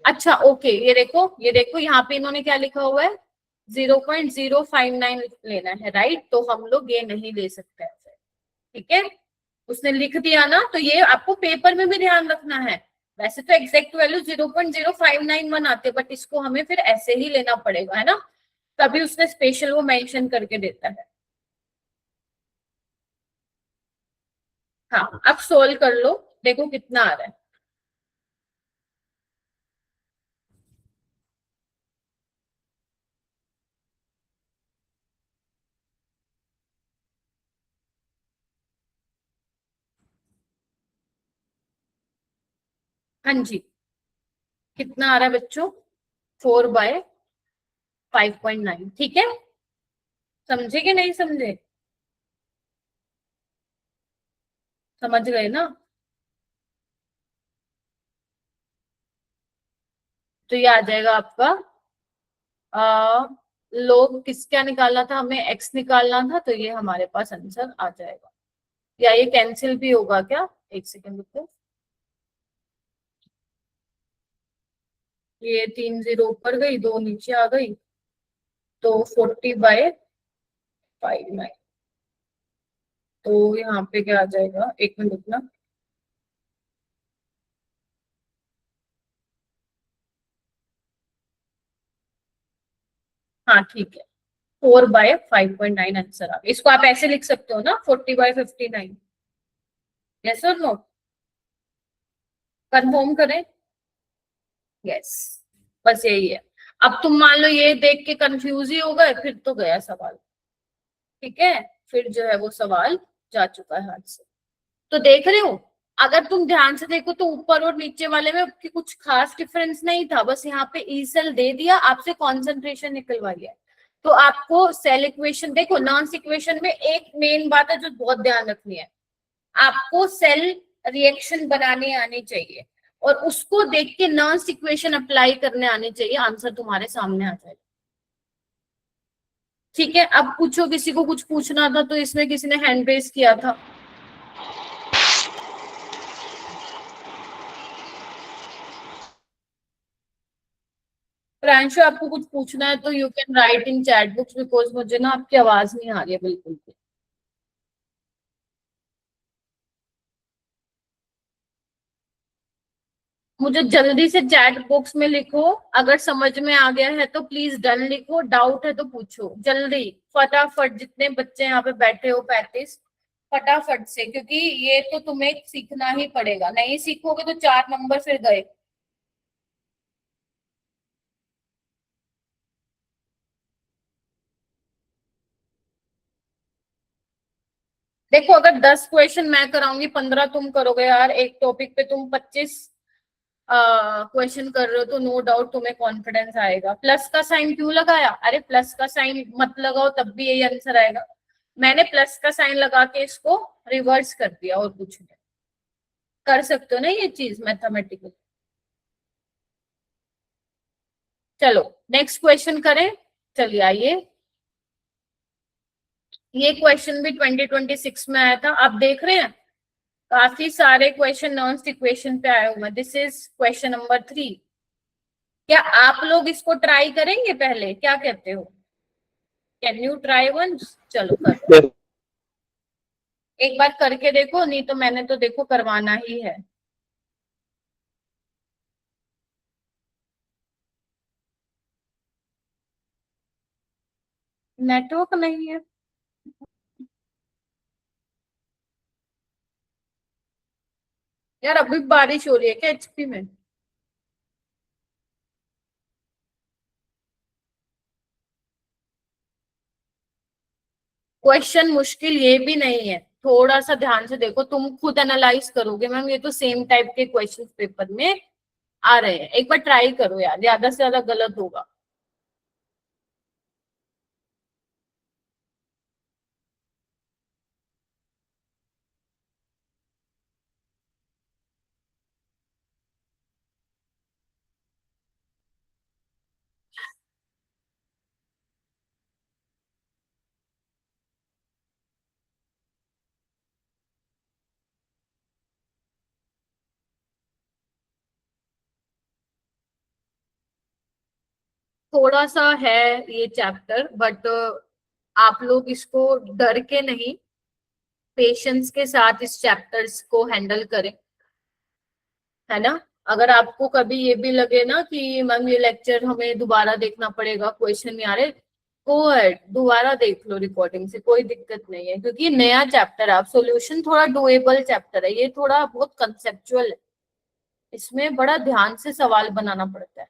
अच्छा ओके, ये देखो, ये देखो यहाँ पे इन्होंने क्या लिखा हुआ है? 0.059 लेना है, राइट। तो हम लोग ये नहीं ले सकते ऐसे, ठीक है। उसने लिख दिया ना, तो ये आपको पेपर में भी ध्यान रखना है। वैसे तो एग्जैक्ट वैल्यू 0.0591 आते, बट इसको हमें फिर ऐसे ही लेना पड़ेगा, है ना। तभी उसने स्पेशल वो मेंशन करके देता है। हाँ, अब सोल्व कर लो, देखो कितना आ रहा है। हाँ जी, कितना आ रहा है बच्चों? 4/5.9। ठीक है, समझे कि नहीं समझे? समझ गए ना। तो ये आ जाएगा आपका लोग किस क्या निकालना था हमें? एक्स निकालना था, तो ये हमारे पास आंसर आ जाएगा। या ये कैंसिल भी होगा क्या? एक सेकेंड रुको, ये 3 0 ऊपर गई, 2 नीचे आ गई, तो 40/5.9। तो यहाँ पे क्या आ जाएगा? एक मिनट रुकना, हाँ ठीक है, 4/5.9 आंसर आ गया। इसको आप ऐसे लिख सकते हो ना, 40/59। यस और नो? कंफर्म करें? यस, बस यही है। अब तुम मान लो ये देख के कंफ्यूज ही हो गए, फिर तो गया सवाल। ठीक है, फिर जो है वो सवाल जा चुका है हाथ से। तो देख रहे हो, अगर तुम ध्यान से देखो तो ऊपर और नीचे वाले में कुछ खास डिफरेंस नहीं था, बस यहाँ पे ई सेल दे दिया, आपसे कॉन्सेंट्रेशन निकलवा लिया। तो आपको सेल इक्वेशन देखो, नॉन्स इक्वेशन में एक मेन बात है जो बहुत ध्यान रखनी है, आपको सेल रिएक्शन बनाने आनी चाहिए और उसको देख के नॉन्स इक्वेशन अप्लाई करने आने चाहिए, आंसर तुम्हारे सामने आ जाएगा। ठीक है, अब पूछो, किसी को कुछ पूछना था तो इसमें किसी ने हैंड रेज किया था। प्रांशु, आपको कुछ पूछना है तो you can write in chat books, because मुझे ना आपकी आवाज नहीं आ रही है बिल्कुल भी। मुझे जल्दी से चैट बॉक्स में लिखो, अगर समझ में आ गया है तो प्लीज डन लिखो, डाउट है तो पूछो जल्दी फटाफट, जितने बच्चे यहाँ पे बैठे हो 35, फटाफट से, क्योंकि ये तो तुम्हें सीखना ही पड़ेगा, नहीं सीखोगे तो 4 नंबर फिर गए। देखो, अगर 10 क्वेश्चन मैं कराऊंगी, 15 तुम करोगे यार, एक टॉपिक पे तुम 25 क्वेश्चन कर रहे हो तो नो डाउट तुम्हें कॉन्फिडेंस आएगा। प्लस का साइन क्यों लगाया? अरे प्लस का साइन मत लगाओ तब भी यही आंसर आएगा, मैंने प्लस का साइन लगा के इसको रिवर्स कर दिया, और कुछ नहीं। कर सकते हो ना ये चीज मैथमेटिकली। चलो नेक्स्ट क्वेश्चन करें, चलिए आइए। ये क्वेश्चन भी 2026 में आया था, आप देख रहे हैं काफी सारे क्वेश्चन नॉन इक्वेशन पे आए हुए हैं। This is question number 3। क्या आप लोग इसको ट्राई करेंगे पहले, क्या कहते हो? Can you try once? चलो करो, एक बार करके देखो, नहीं तो मैंने तो देखो करवाना ही है। नेटवर्क नहीं है यार, अभी बारिश हो रही है क्या एचपी में? क्वेश्चन मुश्किल ये भी नहीं है, थोड़ा सा ध्यान से देखो, तुम खुद एनालाइज करोगे मैम ये तो सेम टाइप के क्वेश्चन पेपर में आ रहे हैं। एक बार ट्राई करो यार, ज्यादा से ज्यादा गलत होगा। थोड़ा सा है ये चैप्टर, बट आप लोग इसको डर के नहीं, पेशेंस के साथ इस चैप्टर्स को हैंडल करें, है ना। अगर आपको कभी ये भी लगे ना कि मैम ये लेक्चर हमें दोबारा देखना पड़ेगा, क्वेश्चन नहीं आ रहे, गो अहेड दोबारा देख लो रिकॉर्डिंग से, कोई दिक्कत नहीं है, क्योंकि नया चैप्टर है। आप सॉल्यूशन थोड़ा डुएबल चैप्टर है, ये थोड़ा बहुत कंसेप्चुअल है, इसमें बड़ा ध्यान से सवाल बनाना पड़ता है।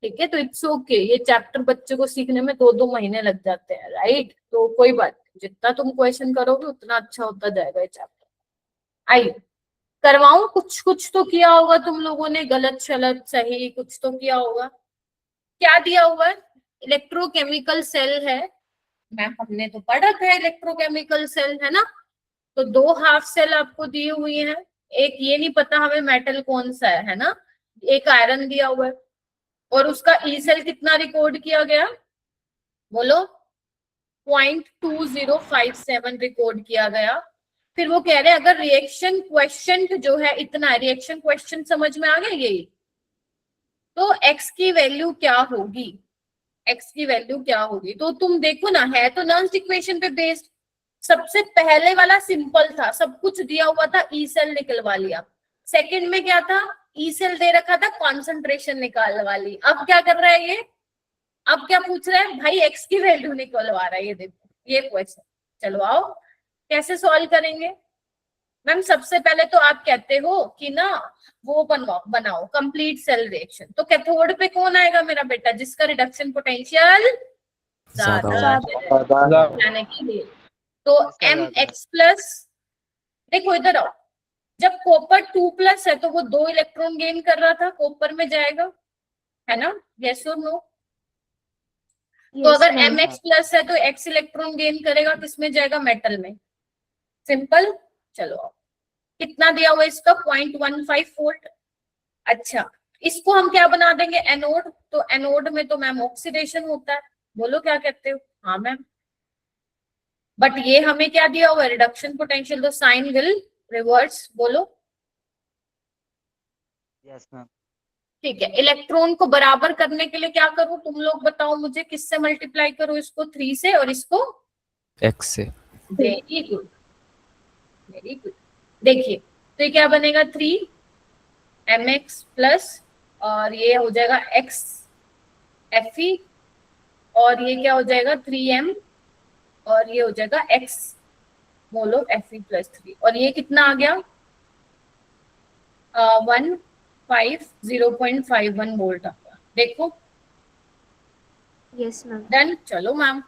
ठीक है, तो इट्स ओके, ये चैप्टर बच्चे को सीखने में 2-2 महीने लग जाते हैं, राइट। तो कोई बात नहीं, जितना तुम क्वेश्चन करोगे उतना अच्छा होता जाएगा ये चैप्टर। आइए करवाऊं, कुछ कुछ तो किया होगा तुम लोगों ने, गलत शलत सही कुछ तो किया होगा। क्या दिया हुआ है? इलेक्ट्रोकेमिकल सेल है मैम, हमने तो पढ़ रखा है इलेक्ट्रोकेमिकल सेल, है ना। तो 2 हाफ सेल आपको दी हुई है, एक ये नहीं पता हमें मेटल कौन सा है ना, एक आयरन दिया हुआ है, और उसका ई सेल कितना रिकॉर्ड किया गया, बोलो? 0.2057 रिकॉर्ड किया गया। फिर वो कह रहे हैं अगर रिएक्शन क्वेश्चन जो है इतना, रिएक्शन क्वेश्चन समझ में आ गया यही, तो एक्स की वैल्यू क्या होगी, एक्स की वैल्यू क्या होगी। तो तुम देखो ना, है तो नॉन इक्वेशन पे बेस्ड, सबसे पहले वाला सिंपल था, सब कुछ दिया हुआ था, ई सेल निकलवा लिया। सेकंड में क्या था, ई सेल दे रखा था, कॉन्सेंट्रेशन निकालवा ली। अब क्या कर रहा है ये, अब क्या पूछ रहा है भाई, एक्स की वैल्यू निकलवा रहा है, ये देखो ये क्वेश्चन। चलो आओ कैसे सॉल्व करेंगे। मैम सबसे पहले तो आप कहते हो कि ना वो बनाओ कंप्लीट सेल रिएक्शन, तो कैथोड पे कौन आएगा मेरा बेटा, जिसका रिडक्शन पोटेंशियल ज्यादा है। तो एम एक्स प्लस, देखो इधर आओ, जब कॉपर 2+ है तो वो 2 इलेक्ट्रॉन गेन कर रहा था, कॉपर में जाएगा, है ना? यस और नो? तो Yes, अगर ma'am. Mx+ है तो x इलेक्ट्रॉन गेन करेगा, किसमें जाएगा? मेटल में। सिंपल। चलो अब कितना दिया हुआ है इसका? 0.15 वोल्ट। अच्छा, इसको हम क्या बना देंगे? एनोड। तो एनोड में तो मैम ऑक्सीडेशन होता है, बोलो क्या कहते हो? हाँ मैम। बट ये हमें क्या दिया हुआ है? रिडक्शन पोटेंशियल, तो साइन विल रिवर्स, बोलो। Yes, ma'am. ठीक है, इलेक्ट्रॉन को बराबर करने के लिए क्या करूं? तुम लोग बताओ मुझे, किससे मल्टीप्लाई करो? इसको 3 से और इसको x से। Very good, very good. देखिए तो ये क्या बनेगा? 3mx प्लस, और ये हो जाएगा x Fe, और ये क्या हो जाएगा? 3m, और ये हो जाएगा x mole of Fe plus 3, और ये कितना आ गया? 0.51 वोल्ट आ गया। देखो Yes, ma'am. डन। चलो मैम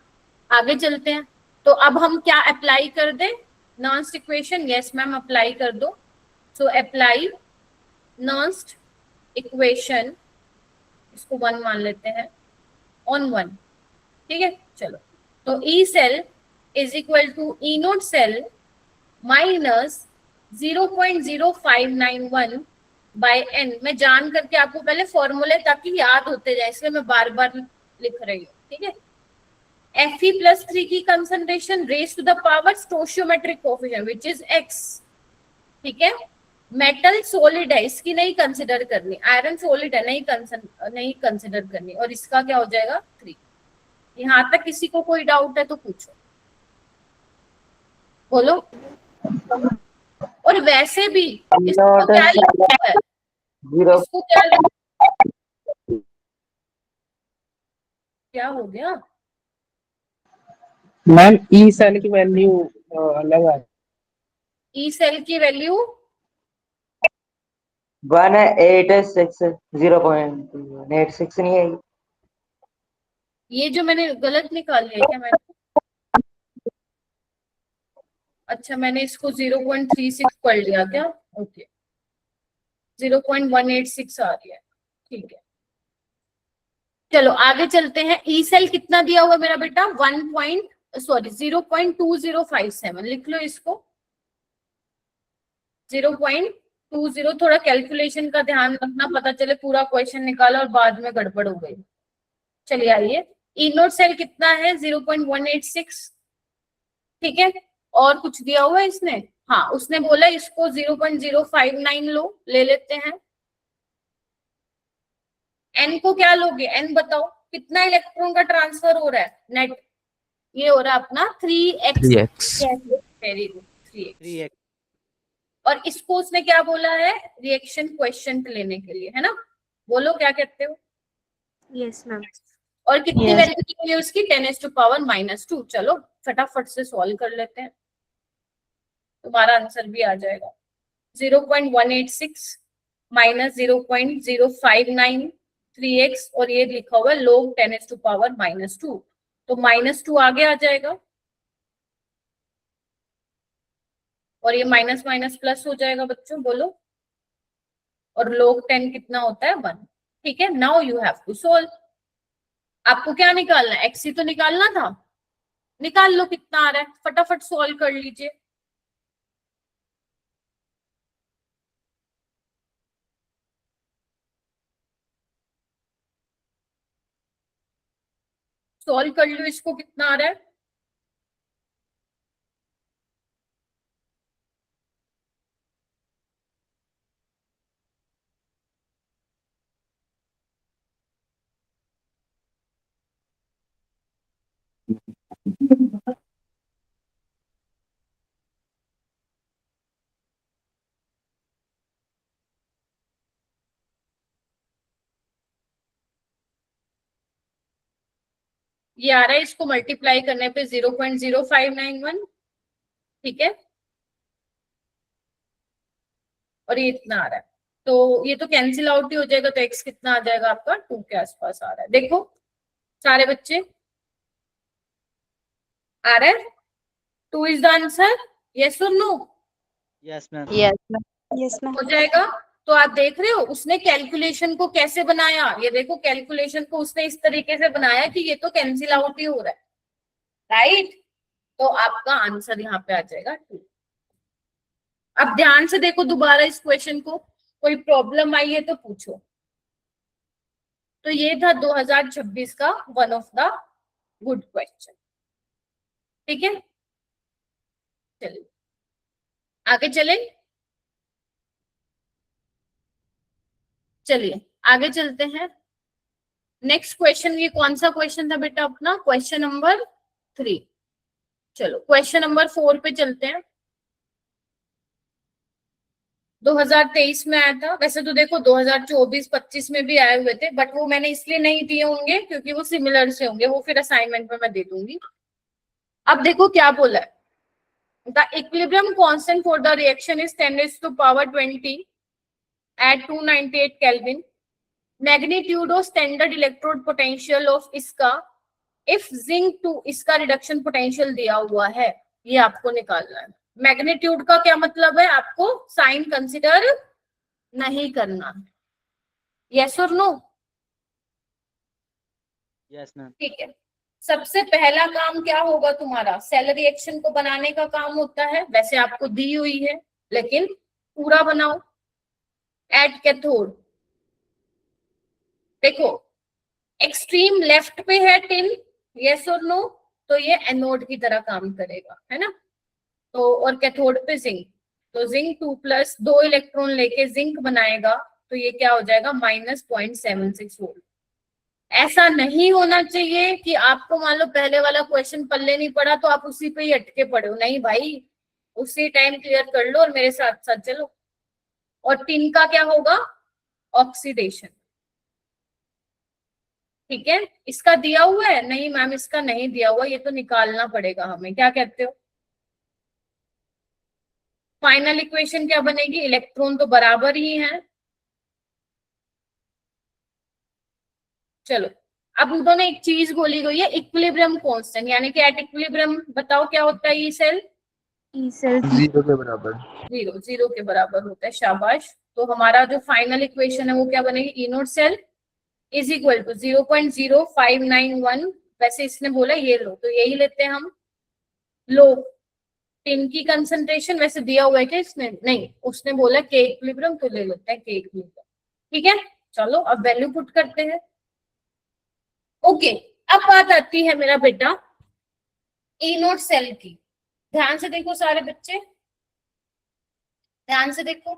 आगे चलते हैं। तो अब हम क्या अप्लाई कर दें? Nernst equation. Yes ma'am, apply कर दो। सो अप्लाई नॉन्स्ट इक्वेशन, इसको 1 मान लेते हैं, ऑन 1। ठीक है, चलो। तो E cell is equal to E naught cell minus 0.0591 by n. मैं जान करके आपको पहले फॉर्मूले ताकि याद होते जाए, इसलिए मैं बार बार लिख रही हूँ। ठीक है, Fe प्लस 3 की concentration raise to the power stoichiometric coefficient which is x। ठीक है, मेटल सॉलिड है, इसकी नहीं कंसिडर करनी। आयरन सॉलिड है, नहीं कंसिडर करनी। और इसका क्या हो जाएगा? 3। यहाँ तक किसी को कोई डाउट है तो पूछो, बोलो। और वैसे भी इसको क्या लिखा है? जीरो इसको क्या क्या हो गया? मैम ई सेल की वैल्यू अलग है। ई सेल की वैल्यू 186 0.86 नहीं है। ये जो मैंने गलत निकाल लिया क्या मैंने? अच्छा, मैंने इसको 0.36 पढ़ लिया क्या? ओके, 0.186 आ रही है। ठीक है, चलो आगे चलते हैं। ई सेल कितना दिया हुआ मेरा बेटा? 0.2057 लिख लो इसको। 0.20। थोड़ा कैलकुलेशन का ध्यान रखना, पता चले पूरा क्वेश्चन निकाला और बाद में गड़बड़ हो गई। चलिए आइए, ई नोट सेल कितना है? 0.186। ठीक है, और कुछ दिया हुआ है इसने? हाँ, उसने बोला इसको 0.059 लो, ले लेते हैं। एन को क्या लोगे? एन बताओ कितना इलेक्ट्रॉन का ट्रांसफर हो रहा है नेट? ये हो रहा है अपना 3x। 3x। Very good, 3x। 3x. और इसको उसने क्या बोला है? रिएक्शन क्वेश्चन लेने के लिए, है ना? बोलो क्या कहते हो? Yes, ma'am. और कितनी Yes. वैल्यू दी हुई है उसकी? 10⁻⁻²। चलो फटाफट से सॉल्व कर लेते हैं, तुम्हारा आंसर भी आ जाएगा। 0.186 माइनस 0.059 3x, और ये लिखा हुआ है log 10⁻⁻²। तो -2 आगे आ जाएगा, और ये माइनस माइनस प्लस हो जाएगा बच्चों, बोलो। और log 10 कितना होता है? 1। ठीक है, now you have to solve. आपको क्या निकालना है? x ही तो निकालना था। निकाल लो कितना आ रहा है, फटाफट सॉल्व कर लीजिए। सॉल्व कर लो इसको, कितना आ रहा है? ये आ रहा है, इसको मल्टीप्लाई करने पे 0.0591। ठीक है, और ये इतना आ रहा है, तो ये तो कैंसिल आउट ही हो जाएगा। तो x कितना आ जाएगा आपका? 2 के आसपास आ रहा है। देखो सारे बच्चे, आ रहा है 2 इज द आंसर। यस और no? Yes, ma'am. Yes, ma'am. Yes, ma'am. हो जाएगा। तो आप देख रहे हो उसने कैलकुलेशन को कैसे बनाया, ये देखो कैलकुलेशन को उसने इस तरीके से बनाया कि ये तो कैंसिल आउट ही हो रहा है, राइट। तो आपका आंसर यहाँ पे आ जाएगा 2। अब ध्यान से देखो दोबारा इस क्वेश्चन को, कोई प्रॉब्लम आई है तो पूछो। तो ये था 2026 का one of the good question, ठीक है। चलिए आगे चले, चलिए आगे चलते हैं। नेक्स्ट क्वेश्चन, ये कौन सा क्वेश्चन था बेटा अपना, क्वेश्चन नंबर 3। चलो क्वेश्चन नंबर 4 पे चलते हैं। 2023 में आया था, वैसे तो देखो 2024-25 में भी आए हुए थे, बट वो मैंने इसलिए नहीं दिए होंगे क्योंकि वो सिमिलर से होंगे, वो फिर असाइनमेंट में मैं दे दूंगी। अब देखो क्या बोला है, the equilibrium constant for the reaction is 10⁻20 at 298 Kelvin. Magnitude of standard electrode potential of इसका if zinc to इसका रिडक्शन पोटेंशियल दिया हुआ है, ये आपको निकालना है। मैग्नीट्यूड का क्या मतलब है, आपको साइन कंसिडर नहीं करना, यस और नो? Yes ma'am. ठीक है। सबसे पहला काम क्या होगा तुम्हारा, सेल रिएक्शन को बनाने का काम होता है, वैसे आपको दी हुई है लेकिन पूरा बनाओ। एट कैथोड, देखो एक्सट्रीम लेफ्ट पे है टिन, यस और नो? तो ये एनोड की तरह काम करेगा, है ना। तो और कैथोड पे जिंक, तो जिंक 2+ 2 इलेक्ट्रॉन लेके जिंक बनाएगा, तो ये क्या हो जाएगा -0.76 वोल्ट। ऐसा नहीं होना चाहिए कि आपको मान लो पहले वाला क्वेश्चन पल्ले नहीं पड़ा तो आप उसी पे ही अटके पड़े हो, नहीं भाई, उसी टाइम क्लियर कर लो और मेरे साथ साथ चलो। और टिन का क्या होगा, ऑक्सीडेशन, ठीक है। इसका दिया हुआ है, नहीं मैम इसका नहीं दिया हुआ, ये तो निकालना पड़ेगा हमें, क्या कहते हो? फाइनल इक्वेशन क्या बनेगी, इलेक्ट्रॉन तो बराबर ही है। चलो अब उन्होंने एक चीज बोली गई है इक्विलिब्रियम कांस्टेंट, यानी कि एट इक्विलिब्रियम बताओ क्या होता है, ई सेल जीरो के बराबर, जीरो के बराबर होता है, शाबाश। तो हमारा जो फाइनल इक्वेशन है वो क्या बनेगी, E naught cell is equal to 0.0591, वैसे इसने बोला ये लो तो यही लेते हैं हम। लो टिन की कंसंट्रेशन वैसे दिया हुआ है क्या इसने, नहीं, उसने बोला के इक्विलिब्रियम, तो ले लेते हैं के इक्विलिब्रियम, ठीक है। चलो अब वैल्यू पुट करते हैं। ओके, अब बात आती है मेरा बेटा ई नोट सेल की। ध्यान से देखो सारे बच्चे, ध्यान से देखो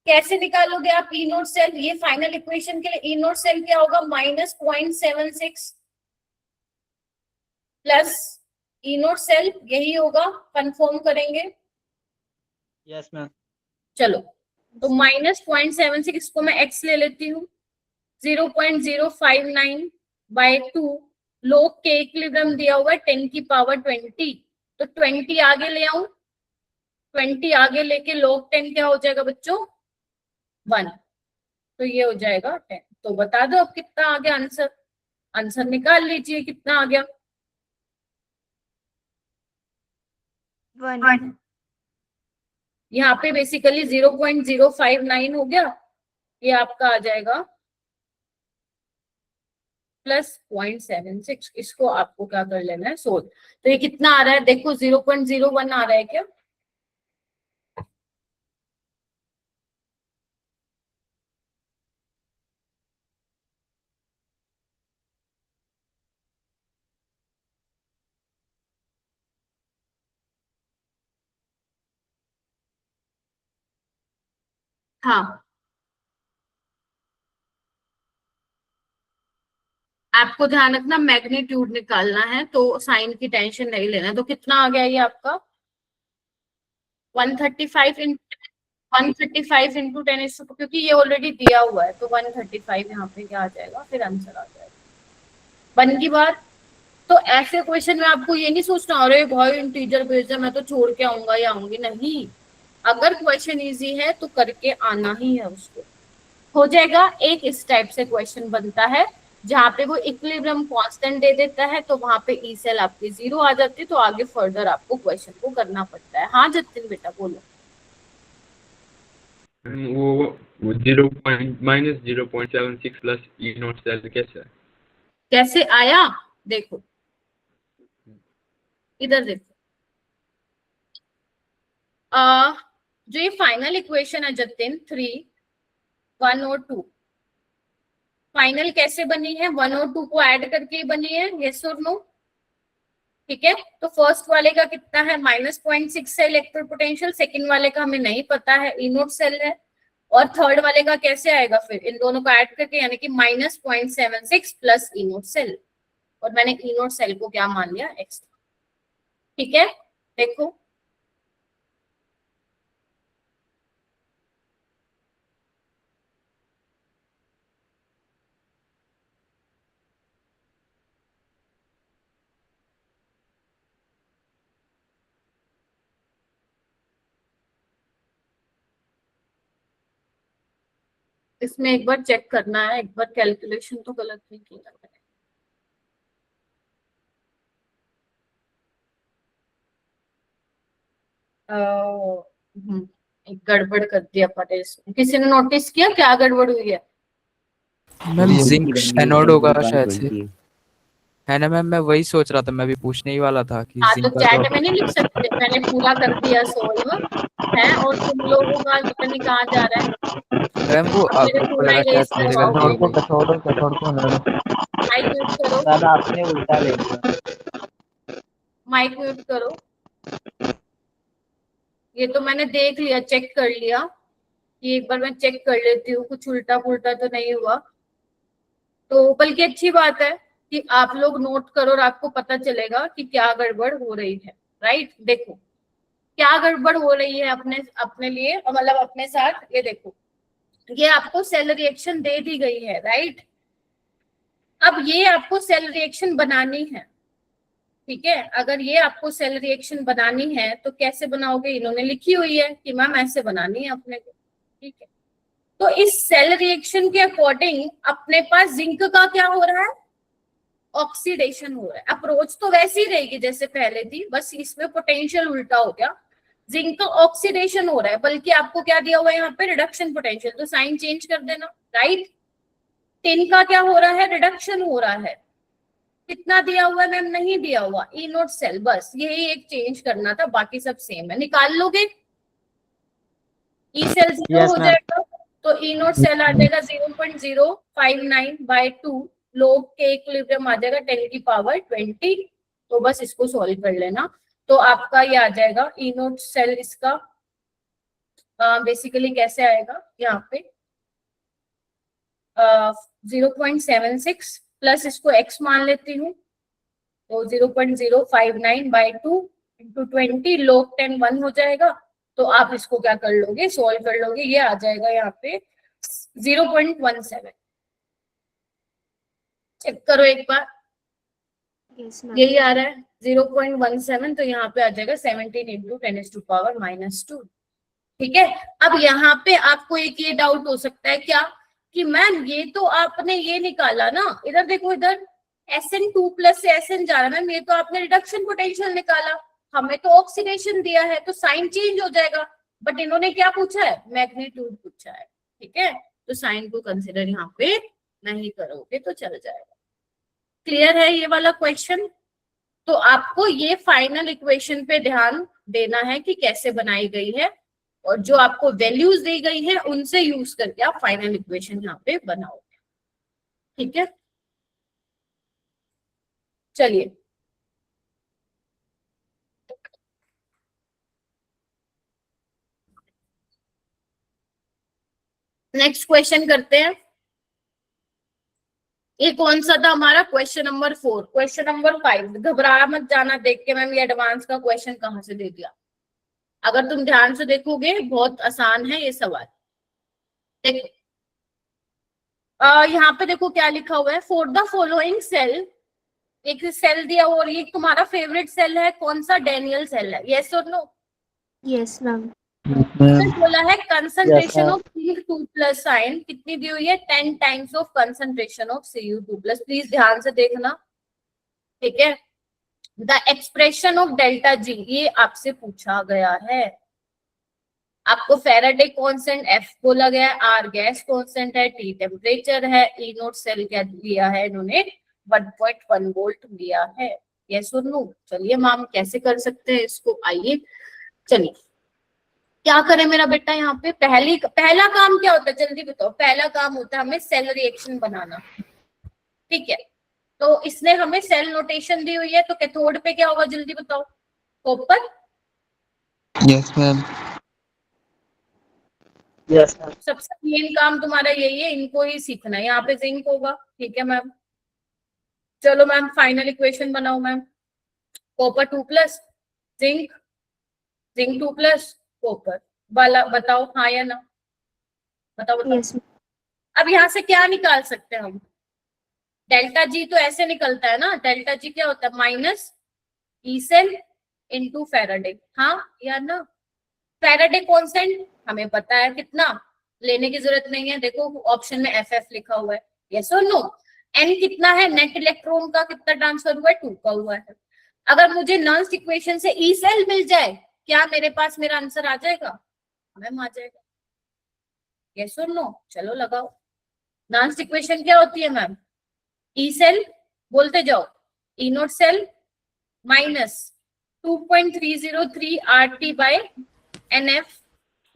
कैसे निकालोगे आप ई नोट सेल। ये फाइनल इक्वेशन के लिए ई नोट सेल क्या होगा, -0.76 प्लस ई नोट सेल यही होगा, कंफर्म करेंगे। Yes ma'am. चलो तो -0.76 इसको मैं x ले लेती हूँ, 0.059 by 2, लोग के इक्विलिब्रियम दिया हुआ है 10⁻20, तो 20 आगे ले आऊं, 20 आगे लेके log 10 क्या हो जाएगा बच्चों, 1, तो ये हो जाएगा 10। तो बता दो अब कितना आ गया आंसर, आंसर निकाल लीजिए कितना आ गया। 1। यहाँ पे बेसिकली 0.059 हो गया, ये आपका आ जाएगा +0.76, इसको आपको क्या कर लेना है, सोल्व। तो ये कितना आ रहा है देखो, 0.01 आ रहा है क्या, हाँ आपको ध्यान रखना मैग्नीट्यूड निकालना है, तो साइन की टेंशन नहीं लेना। तो कितना आ गया ये आपका 135 इंटू 10, क्योंकि ये ऑलरेडी दिया हुआ है तो 135 यहाँ पे क्या आ जाएगा, फिर आंसर आ जाएगा। बन की बात। तो ऐसे क्वेश्चन में आपको ये नहीं सोचना अरे भाई इंटीजर भेजा मैं तो छोड़ के आऊंगा या आऊंगी, नहीं, अगर क्वेश्चन इजी है तो करके आना ही है उसको, हो जाएगा। एक इस टाइप से क्वेश्चन बनता है जहाँ पे वो इक्विलिब्रियम कांस्टेंट दे देता है, तो वहां पे ई सेल आपकी 0 आ जाती है, तो आगे फर्दर आपको क्वेश्चन को करना पड़ता है। हाँ जतिन बेटा बोलो। वो 0.-0.76 प्लस ई नॉट सेल कैसे है? कैसे आया देखो, इधर देखो। जो ये फाइनल इक्वेशन है जतिन 3, 1 और 2, फाइनल कैसे बनी है? 1 और 2 को ऐड करके ही बनी है, यस और नो? ठीक है, तो फर्स्ट वाले का कितना है? -0.6 है इलेक्ट्रिक पोटेंशियल, सेकंड वाले का हमें नहीं पता है, ई नोट सेल है, और थर्ड वाले का कैसे आएगा फिर? इन दोनों को ऐड करके, यानी कि -0.76 प्लस ई नोट सेल, और मैंने ई नोट सेल को क्या मान लिया? x। ठीक है, देखो इसमें एक बार चेक करना है, एक बार कैलकुलेशन तो गलत नहीं किया है। एक गड़बड़ कर दिया पटे इसमें। किसी ने नोटिस किया क्या गड़बड़ हुई है? मैम जिंक एनोड होगा शायद से, है ना मैम? मैं वही सोच रहा था, मैं भी पूछने ही वाला था कि हाँ, जिंक तो का चैट में नहीं लिख सकते? मैंने पूरा कर दिया सोल्व है, और तुम लोगों का पता नहीं कहाँ जा रहा है। मैम वो अब मेरे आउटपुट थोड़ा वगैरह ही शायद रेस मेरे करवाओगे। गलती हो गई। माइक म्यूट करो, सर आपने उल्टा ले लिया। माइक म्यूट करो। ये तो मैंने देख लिया, चेक कर लिया, कि एक बार मैं चेक कर लेती हूँ कुछ उल्टा पुल्टा तो नहीं हुआ। तो बल्कि अच्छी बात है कि आप लोग नोट करो और आपको पता चलेगा कि क्या गड़बड़ हो रही है। राइट, देखो क्या गड़बड़ हो रही है अपने अपने लिए, मतलब अपने साथ। ये देखो, ये आपको सेल रिएक्शन दे दी गई है, राइट? अब ये आपको सेल रिएक्शन बनानी है, ठीक है? अगर ये आपको सेल रिएक्शन बनानी है तो कैसे बनाओगे? इन्होंने लिखी हुई है कि मैम ऐसे बनानी है अपने को, ठीक है? तो इस सेल रिएक्शन के अकॉर्डिंग अपने पास जिंक का क्या हो रहा है? ऑक्सीडेशन हो रहा है। अप्रोच तो वैसी ही रहेगी जैसे पहले थी, बस इसमें पोटेंशियल उल्टा हो गया। जिंक का ऑक्सीडेशन हो रहा है, बल्कि आपको क्या दिया हुआ है यहाँ पे? रिडक्शन पोटेंशियल, तो साइन चेंज कर देना, राइट? टिन का क्या हो रहा है? रिडक्शन हो रहा है। कितना दिया हुआ है मैम? नहीं दिया हुआ, ई नोट सेल, बस यही एक चेंज करना था, बाकी सब सेम है। निकाल लोगे? ई सेल 0 Yes, हो ma'am. जाएगा, तो ई नोट सेल आ जाएगा 0.059/2 लोग के इक्विलिब्रियम आ जाएगा 10⁻20। तो बस इसको सॉल्व कर लेना, तो आपका ये आ जाएगा ई नोट सेल। इसका बेसिकली कैसे आएगा? यहाँ पे 0.76 प्लस इसको x मान लेती हूँ, तो 0.059/2 इंटू 20 log 10 1 हो जाएगा। तो आप इसको क्या कर लोगे? सॉल्व कर लोगे, ये आ जाएगा यहाँ पे 0.17। चेक करो एक बार, Yes, ma'am. यही आ रहा है 0.17, तो यहाँ पे आ जाएगा 17 इंटू 10⁻²। ठीक है, अब यहाँ पे आपको एक ये डाउट हो सकता है क्या, कि मैम ये तो आपने ये निकाला ना, इधर देखो, इधर Sn2+ से Sn जा रहा है मैम, ये तो आपने रिडक्शन पोटेंशियल निकाला, हमें तो ऑक्सीडेशन दिया है, तो साइन चेंज हो जाएगा। बट इन्होंने क्या पूछा है? मैग्नीट्यूड पूछा है, ठीक है? तो साइन को कंसिडर यहाँ पे नहीं करोगे तो चल जाएगा। क्लियर है ये वाला क्वेश्चन? तो आपको ये फाइनल इक्वेशन पे ध्यान देना है कि कैसे बनाई गई है, और जो आपको वैल्यूज दी गई है उनसे यूज करके आप फाइनल इक्वेशन यहाँ पे बनाओगे, ठीक है? चलिए नेक्स्ट क्वेश्चन करते हैं। ये कौन सा था हमारा? Question number 4। क्वेश्चन नंबर 5 घबरा मत जाना देख के मैम ये एडवांस का क्वेश्चन कहाँ से दे दिया। अगर तुम ध्यान से देखोगे बहुत आसान है ये सवाल। देखो यहाँ पे देखो क्या लिखा हुआ है, फॉर द फॉलोइंग सेल, एक सेल दिया और ये तुम्हारा फेवरेट सेल है, कौन सा? डैनियल सेल है, यस और नो? Yes, ma'am. बोला है concentration Yes, of Cu2+ ion कितनी दी हुई है? 10 times of concentration of Cu2+। Please ध्यान से देखना, ठीक है? द एक्सप्रेशन ऑफ ΔG, ये आपसे पूछा गया है। आपको फेराडे कांस्टेंट F बोला गया है, R गैस कांस्टेंट है, T टेम्परेचर है, E नोट सेल क्या लिया है इन्होंने 1.1 वोल्ट लिया है। यस और नो? चलिए मैम कैसे कर सकते हैं इसको, आइए चलिए क्या करें मेरा बेटा। यहाँ पे पहला काम क्या होता है जल्दी बताओ। पहला काम होता है हमें सेल रिएक्शन बनाना, ठीक है। तो इसने हमें सेल नोटेशन दी हुई है, तो कैथोड पे क्या होगा जल्दी बताओ। Copper. Yes ma'am. Yes ma'am. सबसे मेन काम तुम्हारा यही है, इनको ही सीखना है। यहाँ पे जिंक होगा, ठीक है मैम। चलो मैम फाइनल इक्वेशन बनाओ ma'am. Copper 2+ zinc, zinc 2+ copper वाला बताओ, हाँ या ना, बताओ बताओ। यस अब यहाँ से क्या निकाल सकते हैं हम। डेल्टा जी तो ऐसे निकलता है ना, डेल्टा जी क्या होता है minus E cell into Faraday, हाँ या ना। फेराडे कांस्टेंट हमें पता है कितना, लेने की जरूरत नहीं है, देखो ऑप्शन में FF लिखा हुआ है। यस और नो? एन कितना है, नेट इलेक्ट्रॉन का कितना ट्रांसफर हुआ है, 2 का हुआ है। अगर मुझे नॉन्स इक्वेशन से ई सेल मिल जाए, क्या मेरे पास मेरा आंसर आ जाएगा, मैम आ जाएगा। यस और नो? चलो लगाओ। नॉन्स इक्वेशन क्या होती है मैम, ई सेल बोलते जाओ, E naught cell minus 2.303 RT by NF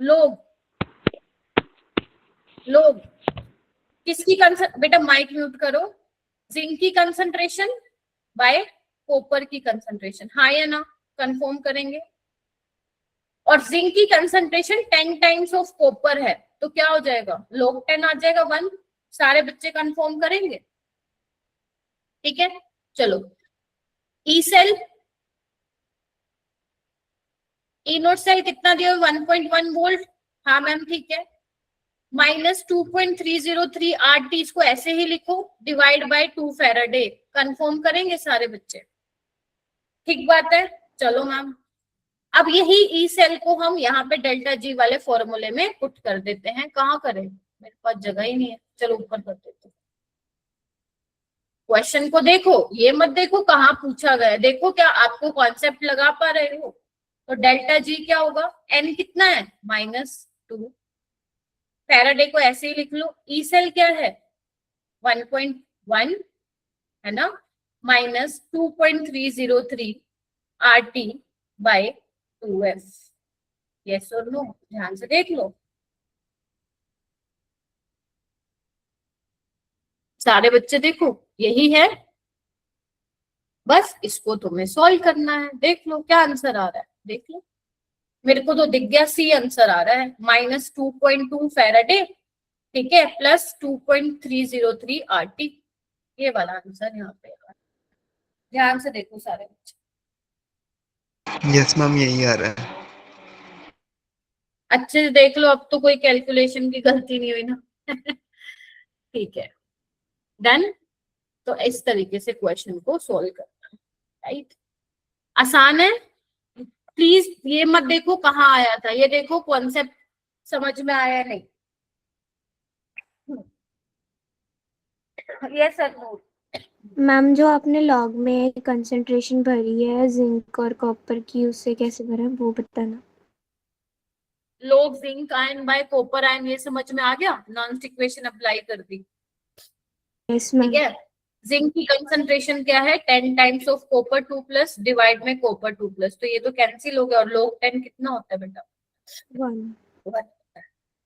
log किसकी बेटा माइक म्यूट करो, जिंक की कंसंट्रेशन बाय कॉपर की कंसंट्रेशन, हाँ या ना, कंफर्म करेंगे। और जिंक की कंसंट्रेशन 10 टाइम्स ऑफ कॉपर है, तो क्या हो जाएगा, log 10 आ जाएगा 1। सारे बच्चे कंफर्म करेंगे, ठीक है। चलो ई सेल, ई नोट सेल कितना दिया 1.1 वोल्ट, हाँ मैम ठीक है। माइनस 2.303 RT, इसको ऐसे ही लिखो, डिवाइड बाय 2 फेराडे, कंफर्म करेंगे सारे बच्चे, ठीक बात है। चलो मैम अब यही ई सेल को हम यहाँ पे डेल्टा जी वाले फॉर्मूले में पुट कर देते हैं। कहाँ करें, मेरे पास जगह ही नहीं है, चलो ऊपर कर देते हैं। क्वेश्चन को देखो, ये मत देखो कहाँ पूछा गया है, देखो क्या आपको कॉन्सेप्ट लगा पा रहे हो। तो डेल्टा जी क्या होगा, एन कितना है -2, फेराडे को ऐसे ही लिख लो। ई सेल क्या है 1.1 है ना, minus 2.303 RT by 2F। Yes और नो, ध्यान से देख लो सारे बच्चे, देखो यही है, बस इसको तुम्हें सॉल्व करना है। देख लो क्या आंसर आ रहा है, देख लो, मेरे को तो दिख गया सी आंसर आ रहा है, -2.2 फेराडे, ठीक है, प्लस 2.303 RT, ये वाला आंसर यहाँ पे आ रहा है। ध्यान से देखो सारे बच्चे। यस मैम यही आ रहा है। अच्छे से देख लो, अब तो कोई कैलकुलेशन की गलती नहीं हुई ना। ठीक है, डन। तो इस तरीके से क्वेश्चन को सॉल्व करना है, राइट। आसान है, प्लीज ये मत देखो कहाँ आया था, ये देखो कॉन्सेप्ट समझ में आया नहीं। ये सर मैम जो आपने लॉग में कंसंट्रेशन भरी है जिंक और कॉपर की, उससे कैसे भरा है वो बताना। लोग zinc ion bye copper ion, ये समझ में आ गया, नॉन इक्वेशन अप्लाई कर दी, यस मैम। ठीक है। जिंक की कंसंट्रेशन क्या है 10 टाइम्स ऑफ कॉपर 2+ डिवाइड में कॉपर 2+, तो ये तो कैंसिल हो गया, और log 10 कितना होता है बेटा 1।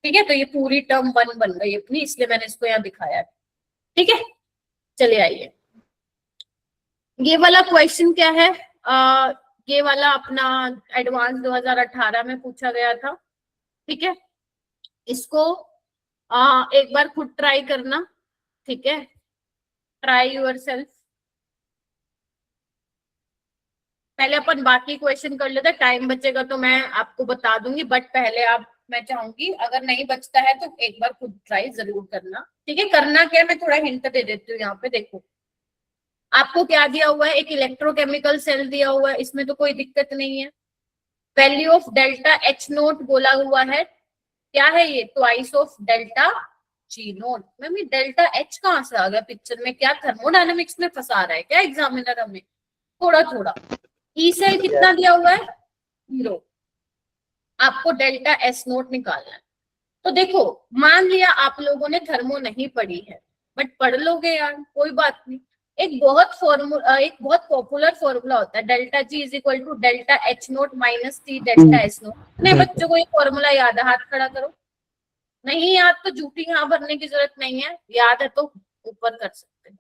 ठीक है। तो ये पूरी टर्म 1 बन गई अपनी, इसलिए मैंने इसको यहाँ दिखाया है, ठीक है। चलिए आइए, ये वाला क्वेश्चन क्या है, ये वाला अपना एडवांस 2018 में पूछा गया था, ठीक है। इसको एक बार खुद ट्राई करना, ठीक है, ट्राई योर सेल्फ। पहले अपन बाकी क्वेश्चन कर लेते, टाइम बचेगा तो मैं आपको बता दूंगी, बट पहले मैं चाहूंगी अगर नहीं बचता है तो एक बार खुद ट्राई जरूर करना, ठीक है। करना क्या, मैं थोड़ा हिंट दे देती हूँ। यहाँ पे देखो आपको क्या दिया हुआ है, एक इलेक्ट्रोकेमिकल सेल दिया हुआ है, इसमें तो कोई दिक्कत नहीं है। Value of delta H note बोला हुआ है, क्या है ये, twice of delta G note. Ma'am ये डेल्टा H कहाँ से आ गया पिक्चर में, क्या थर्मोडायनेमिक्स में फंसा रहा है क्या एग्जामिनर हमें, थोड़ा थोड़ा। ई सेल कितना दिया हुआ है 0, आपको डेल्टा एस नोट निकालना है। तो देखो, मान लिया आप लोगों ने थर्मो नहीं पढ़ी है, बट पढ़ लोगे यार, कोई बात नहीं। एक बहुत पॉपुलर फॉर्मूला होता है, delta G is equal to delta H naught minus T delta S naught. कितने बच्चों को ये फॉर्मूला याद है? हाथ खड़ा करो। नहीं याद तो झूठी यहाँ भरने की जरूरत नहीं है, याद है तो ऊपर कर सकते हैं,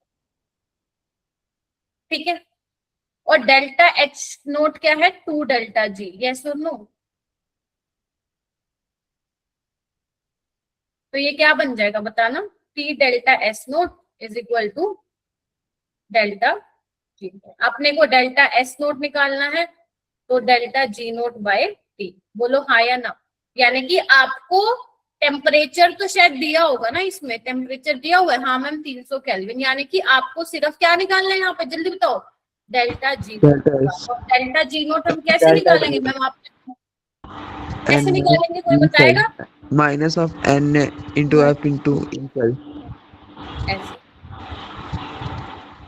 ठीक है। और डेल्टा एच नोट क्या है? 2 डेल्टा जी, यस और नो? तो ये क्या बन जाएगा बताना? T delta S naught is equal to delta G. अपने को डेल्टा एस नोट निकालना है, तो delta G naught by T. बोलो हाँ या ना। यानी कि आपको टेम्परेचर तो शायद दिया होगा ना, इसमें टेम्परेचर दिया हुआ है। हाँ मैम 300 केल्विन। यानी कि आपको सिर्फ क्या निकालना है यहाँ पे, जल्दी बताओ? Delta G naught. Delta G naught हम कैसे निकालेंगे मैम? आप कैसे निकालेंगे, कोई बताएगा? Minus of n into F into E cell. ऐसे,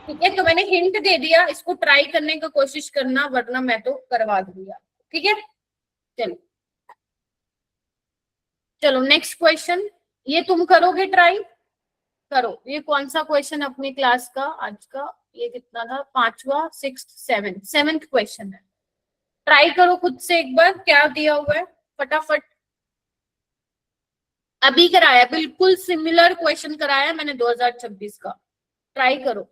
ठीक है। तो मैंने हिंट दे दिया, इसको ट्राई करने का कोशिश करना, वरना मैं तो करवा दूंगी, ठीक है। चलो चलो नेक्स्ट क्वेश्चन, ये तुम करोगे ट्राई? करो। ये कौन सा क्वेश्चन अपनी क्लास का आज का? ये कितना था? 5वां, 6th, 7th क्वेश्चन है। ट्राई करो खुद से एक बार, क्या दिया हुआ है फटाफट। अभी कराया, बिल्कुल सिमिलर क्वेश्चन कराया मैंने 2026 का। ट्राई करो।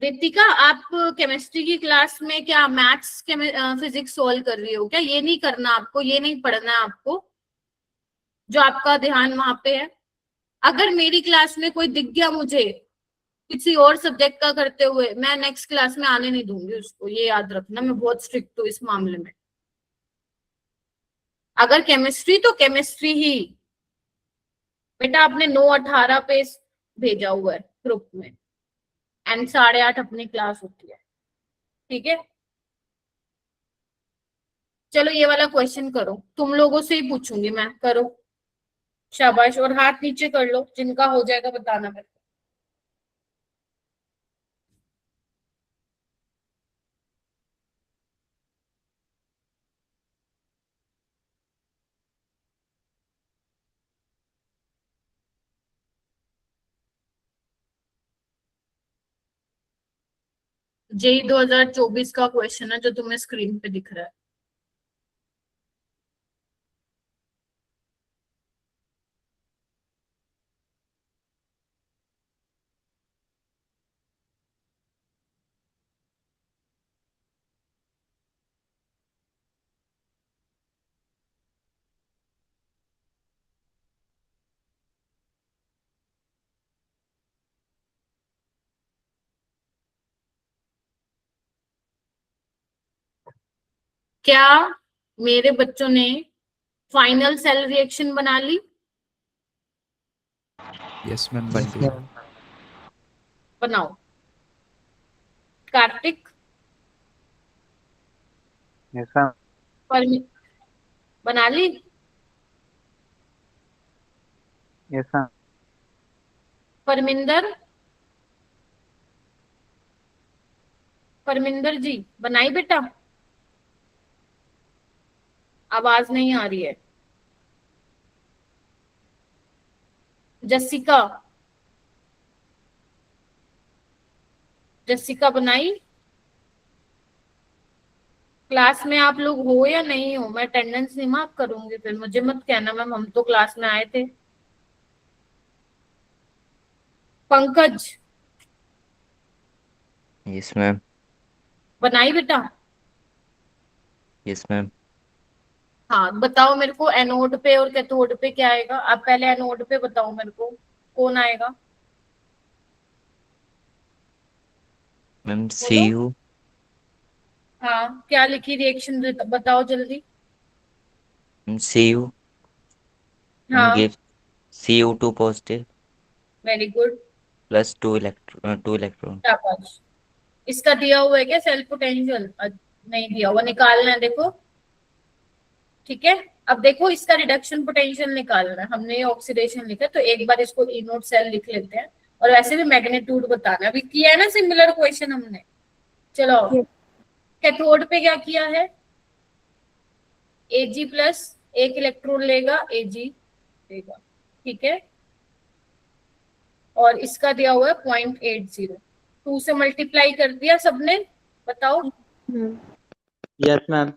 रितिका, आप केमिस्ट्री की क्लास में क्या मैथ्स फिजिक्स सोल्व कर रही हो क्या? ये नहीं करना आपको, ये नहीं पढ़ना है आपको, जो आपका ध्यान वहां पे है। अगर मेरी क्लास में कोई दिख गया मुझे किसी और सब्जेक्ट का करते हुए, मैं नेक्स्ट क्लास में आने नहीं दूंगी उसको, ये याद रखना। मैं बहुत स्ट्रिक्ट हूँ इस मामले में। अगर केमिस्ट्री तो केमिस्ट्री ही। बेटा आपने 9:18 पे भेजा हुआ है ग्रुप में, एंड 8:30 अपनी क्लास होती है, ठीक है। चलो ये वाला क्वेश्चन करो, तुम लोगों से ही पूछूंगी मैं। करो, शाबाश। और हाथ नीचे कर लो, जिनका हो जाएगा बताना मेरे को। जेई 2024 का क्वेश्चन है जो तुम्हें स्क्रीन पे दिख रहा है। क्या मेरे बच्चों ने फाइनल सेल रिएक्शन बना ली? यस मैम, बन गई। बनाओ। कार्तिक, बना ली? परमिंदर, परमिंदर जी बनाई बेटा? आवाज नहीं आ रही है। जसिका, जसिका बनाई? क्लास में आप लोग हो या नहीं हो? मैं अटेंडेंस नहीं मार्क करूंगी, फिर मुझे मत कहना मैम हम तो क्लास में आए थे। Pankaj, yes ma'am. बनाई बेटा? Yes ma'am. हाँ बताओ मेरे को, एनोड पे और कैथोड पे क्या आएगा? आप पहले एनोड पे बताओ मेरे को, कौन आएगा? Ma'am Cu। हाँ क्या लिखी रिएक्शन बताओ जल्दी। Cu हाँ gives Cu2 positive very good, plus 2 electron। शाबाश। इसका दिया हुआ है क्या सेल पोटेंशियल? नहीं दिया हुआ, निकालना है देखो, ठीक है। अब देखो इसका रिडक्शन पोटेंशियल निकालना है, हमने ये ऑक्सीडेशन लिखा, तो एक बार इसको ई नोट सेल लिख लेते हैं और वैसे भी मैग्नीट्यूड बताना। अभी किया है ना सिमिलर क्वेश्चन हमने। चलो Yes. कैथोड पे क्या किया है, Ag प्लस एक इलेक्ट्रॉन लेगा Ag देगा, ठीक है, और इसका दिया हुआ है 0.80, 2 से मल्टीप्लाई कर दिया सबने, बताओ। Ma'am yes ma'am.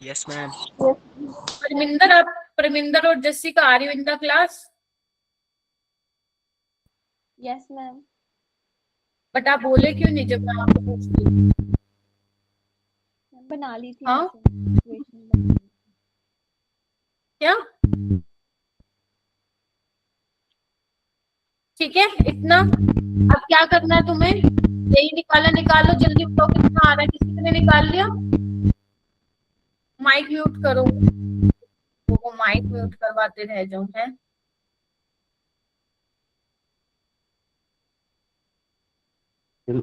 Yes ma'am. Parminder और Jessica, are you in the class? Yes ma'am. But आप बोले क्यों नहीं जब मैं आपको पूछती? बना ली थी हाँ? इक्वेशन। क्या? ठीक है, इतना। अब क्या करना है तुम्हें, यही निकालो जल्दी बताओ कितना आ रहा है। किसी ने निकाल लिया? माइक म्यूट करो, वो माइक म्यूट करवाते रह जाओ है।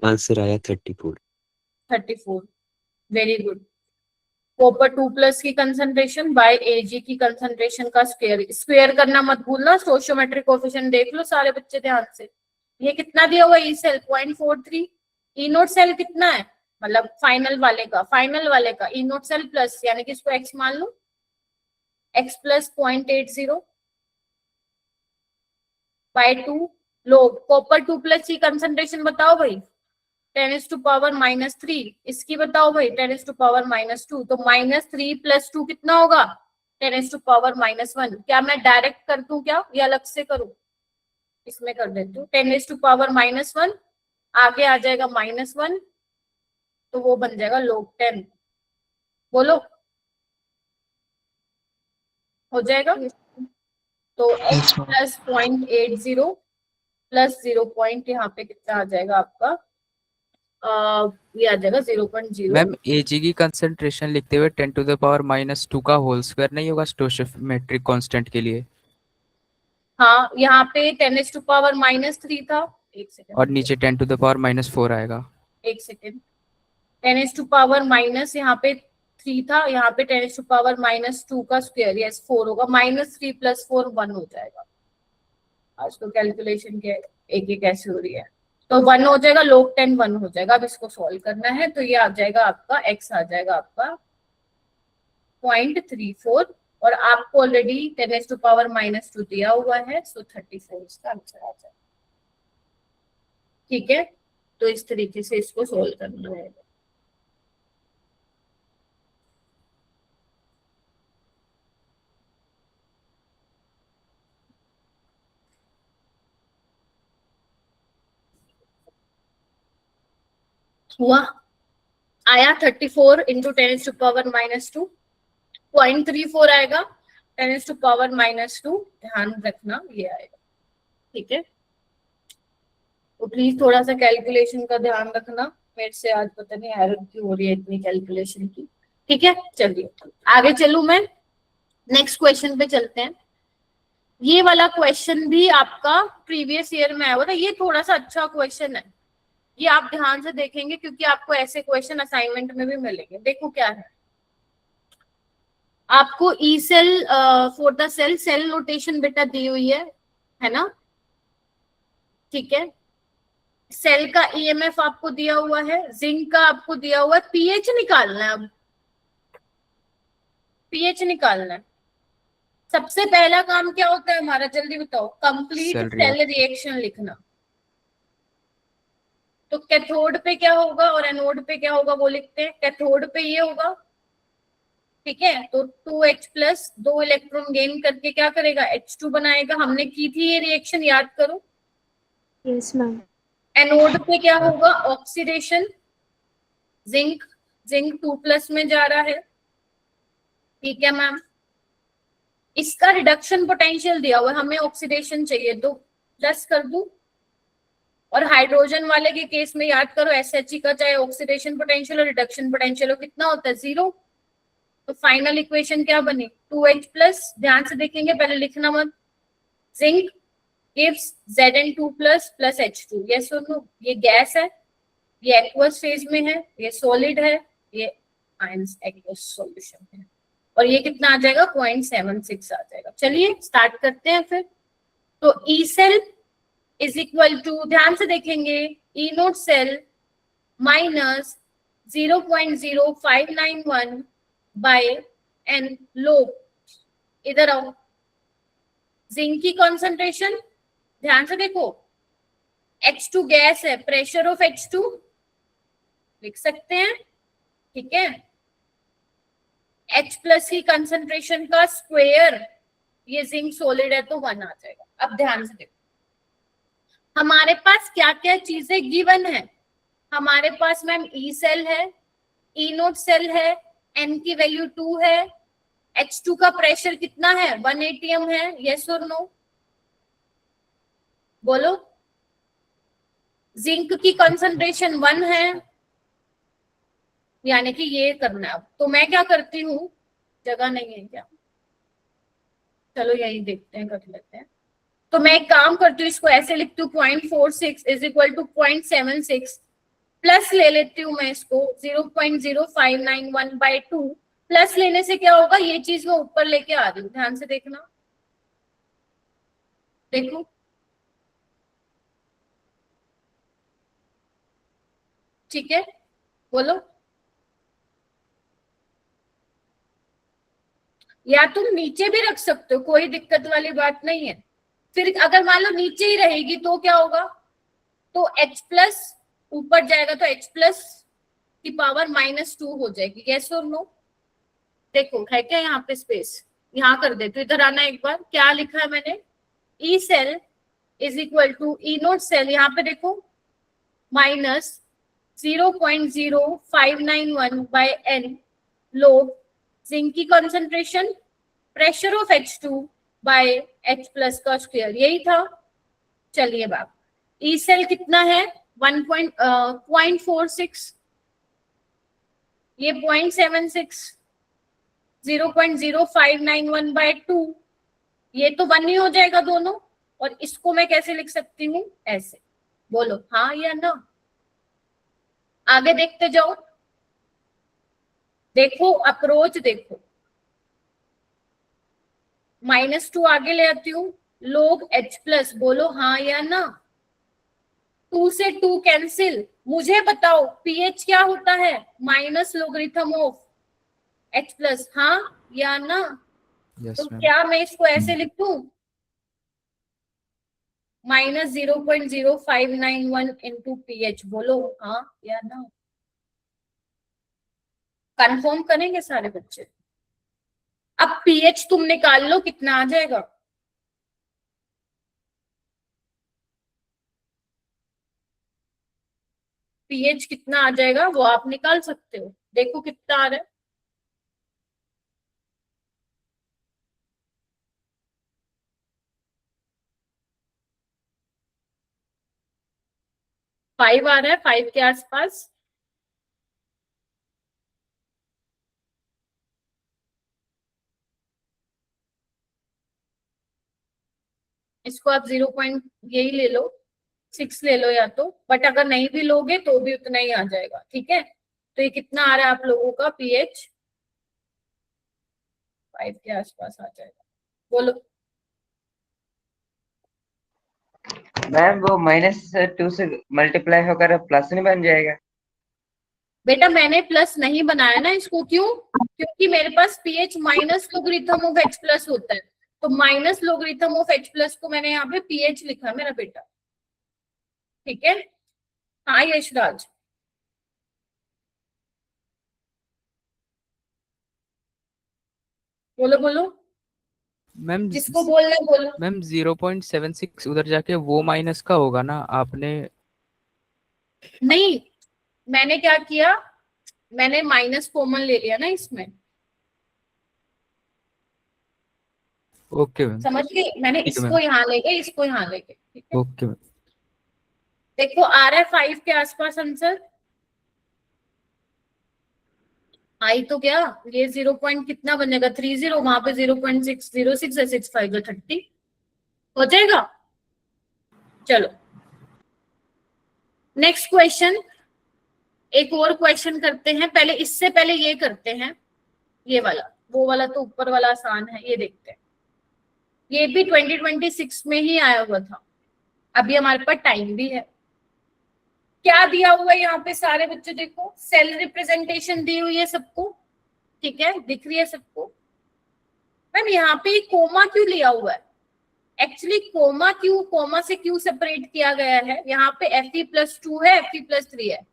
आंसर आया 34। 34, वेरी गुड। कॉपर 2 प्लस की कंसंट्रेशन बाय Ag की कंसंट्रेशन का स्क्वायर, स्क्वायर करना मत भूलना। स्टोइचियोमेट्रिक कोएफिशिएंट देख लो सारे बच्चे ध्यान से। ये कितना दिया हुआ है, ई सेल 0.43, ई नोट सेल कितना है, मतलब फाइनल वाले का ई नोट सेल प्लस, यानी कि इसको x मान लो, x प्लस 0.80 बाय 2 लोग। कॉपर 2 प्लस की कंसंट्रेशन बताओ भाई, 10⁻³ इसकी बताओ भाई, 10⁻²। तो -3 + 2 कितना होगा, 10⁻1। क्या मैं डायरेक्ट कर दूं क्या, या अलग से करूं? इसमें कर देती हूँ, 10⁻1 आगे आ जाएगा -1, तो वो बन जाएगा log 10। बोलो, हो जाएगा? तो x प्लस 0.80 प्लस 0. यहाँ पे कितना आ जाएगा आपका, ये आ जाएगा 0.0। मैम Ag की कंसंट्रेशन लिखते हुए 10⁻⁻² का होल स्क्वायर नहीं होगा स्टोइचियोमेट्रिक कांस्टेंट के लिए? हाँ, यहाँ पे 10⁻³ था, एक सेकंड, और नीचे 10⁻⁻4 आएगा। एक सेकंड, 10⁻⁻ यहाँ पे 3 था, यहाँ पे 10⁻⁻² का स्क्वायर, यस 4 होगा, -3 + 4 1 हो जाएगा। आज तो कैलकुलेशन के एक कैसे हो रही है, तो 1 हो जाएगा, log 10 1 हो जाएगा। अब इसको सॉल्व करना है, तो ये आ जाएगा आपका x आ जाएगा आपका 0.34, और आपको ऑलरेडी 10⁻⁻² दिया हुआ है, सो 34 इसका आंसर आ जाएगा। ठीक है, तो इस तरीके से इसको सॉल्व करना है। हुआ, आया 34 इंटू 10⁻⁻², 0.34 आएगा, 10⁻⁻², ध्यान रखना ये आएगा। ठीक है, तो प्लीज थोड़ा सा कैलकुलेशन का ध्यान रखना, मेरे से आज पता नहीं एरर क्यों हो रही है इतनी कैलकुलेशन की। ठीक है, चलिए आगे चलूं मैं, नेक्स्ट क्वेश्चन पे चलते हैं। ये वाला क्वेश्चन भी आपका प्रीवियस ईयर में आया हुआ था, ये थोड़ा सा अच्छा क्वेश्चन है, ये आप ध्यान से देखेंगे क्योंकि आपको ऐसे क्वेश्चन असाइनमेंट में भी मिलेंगे। देखो क्या है, आपको E cell for the cell notation बेटा दी हुई है ना, ठीक है। सेल का ईएमएफ आपको दिया हुआ है, जिंक का आपको दिया हुआ है, पीएच निकालना है। अब पीएच निकालना है, सबसे पहला काम क्या होता है हमारा, जल्दी बताओ, कंप्लीट सेल रिएक्शन लिखना। तो कैथोड पे क्या होगा और एनोड पे क्या होगा वो लिखते हैं। कैथोड पे ये होगा, ठीक है, तो 2H प्लस 2 इलेक्ट्रॉन गेन करके क्या करेगा, H2 बनाएगा। हमने की थी ये रिएक्शन, याद करो। Yes ma'am. एनोड पे क्या होगा, ऑक्सीडेशन, जिंक 2 प्लस में जा रहा है, ठीक है मैम। इसका रिडक्शन पोटेंशियल दिया हुआ है, हमें ऑक्सीडेशन चाहिए तो प्लस कर दूं। और हाइड्रोजन वाले के केस में याद करो, SHE का चाहे ऑक्सीडेशन पोटेंशियल और रिडक्शन पोटेंशियल हो कितना होता है, 0। तो फाइनल इक्वेशन क्या बनी, 2H प्लस, ध्यान से देखेंगे पहले लिखना मत, zinc gives Zn2 plus H2। Yes और नो, ये गैस है, ये एक्वस फेज में है, ये सॉलिड है, ये आयंस एक्वस सॉल्यूशन है, और ये कितना आ जाएगा 0.76 आ जाएगा। चलिए स्टार्ट करते हैं फिर। तो E cell is equal to, ध्यान से देखेंगे, E naught cell minus 0.0591 by n log. इधर आओ, जिंक की कॉन्सेंट्रेशन ध्यान से देखो, H2 गैस है, प्रेशर ऑफ H2 लिख सकते हैं, ठीक है। H प्लस की कंसंट्रेशन का स्क्वायर, ये जिंक सॉलिड है तो 1 आ जाएगा। अब ध्यान से देखो, हमारे पास क्या क्या चीजें गिवन है। हमारे पास मैम ई सेल है, ई नोट सेल है, एन की वैल्यू 2 है, H2 का प्रेशर कितना है 1 atm है, यस और नो बोलो। जिंक की कंसंट्रेशन 1 है, यानी कि ये करना है। अब तो मैं क्या करती हूँ, जगह नहीं है क्या, चलो यही देखते हैं, कर लेते हैं। तो मैं एक काम करती हूँ, इसको ऐसे लिखती हूँ 0.46 इज इक्वल टू 0.76 प्लस ले लेती हूँ मैं इसको 0.0591 बाई 2। प्लस लेने से क्या होगा, ये चीज मैं ऊपर लेके आ रही हूँ, ध्यान से देखना, देखो ठीक है, बोलो। या तुम नीचे भी रख सकते हो, कोई दिक्कत वाली बात नहीं है। फिर अगर मान लो नीचे ही रहेगी तो क्या होगा, तो H प्लस ऊपर जाएगा तो H प्लस की पावर -2 हो जाएगी, यस और नो। देखो है क्या यहाँ पे स्पेस, यहाँ कर दे, तो इधर आना एक बार, क्या लिखा है मैंने, E cell is equal to E naught cell, यहाँ पे देखो minus 0.0591 by n log zinc की concentration, pressure of H2 by H plus का स्क्वायर, यही था। चलिए बाप, ई सेल कितना है 0.46, ये 0.76, 0.0591 बाय 2, ये तो 1 ही हो जाएगा दोनों। और इसको मैं कैसे लिख सकती हूँ, ऐसे, बोलो हाँ या ना। आगे देखते जाओ, देखो अप्रोच देखो, -2 आगे ले आती हूँ, लोग H प्लस, बोलो हाँ या ना। 2 से 2 कैंसिल, मुझे बताओ पीएच क्या होता है, minus logarithm of H plus, हाँ या ना। यस तो मैम। क्या मैं इसको ऐसे लिख दूं, -0.0591 इंटू पीएच, बोलो हाँ या ना। कंफर्म करेंगे सारे बच्चे। अब पीएच तुम निकाल लो कितना आ जाएगा, पीएच कितना आ जाएगा वो आप निकाल सकते हो, देखो कितना आ रहा है। फाइव आ रहा है, 5 के आसपास। इसको आप 0 पॉइंट यही ले लो, 6 ले लो या तो, बट अगर नहीं भी लोगे तो भी उतना ही आ जाएगा, ठीक है। तो ये कितना आ रहा है आप लोगों का पीएच, 5 के आसपास आ जाएगा, बोलो। मैम वो -2 से मल्टीप्लाई होकर प्लस नहीं बन जाएगा? बेटा मैंने प्लस नहीं बनाया ना इसको, क्यों, क्योंकि मेरे पास pH minus logarithm of H plus होता है, तो minus logarithm of H plus को मैंने यहाँ पे पीएच लिखा मेरा बेटा, ठीक है। हाँ यशराज, बोलो बोलो, मैम जिसको बोलना है बोलो। मैम 0.76 उधर जाके वो माइनस का होगा ना आपने? नहीं, मैंने क्या किया, मैंने माइनस कॉमन ले लिया ना इसमें, ओके मैम, समझ गए, मैंने ठीक है इसको मैम, यहाँ ले गए, इसको यहाँ ले गए, ठीक है। Okay ma'am. देखो आ रहा है 5 के आसपास आंसर, आई तो क्या, ये 0 पॉइंट कितना बनेगा 30, वहां पे 0.606 है, 6 5 30 हो जाएगा। चलो नेक्स्ट क्वेश्चन, एक और क्वेश्चन करते हैं, पहले इससे पहले ये करते हैं, ये वाला, वो वाला तो ऊपर वाला आसान है, ये देखते हैं, ये भी 2026 में ही आया हुआ था, अभी हमारे पास टाइम भी है। क्या दिया हुआ है यहाँ पे सारे बच्चों, देखो सेल रिप्रेजेंटेशन दी हुई है सबको, ठीक है, दिख रही है सबको। मैम यहाँ पे कोमा क्यों लिया हुआ है? एक्चुअली कोमा क्यों, कोमा से क्यों सेपरेट किया गया है? यहाँ पे Fe+2 है, Fe+3 है,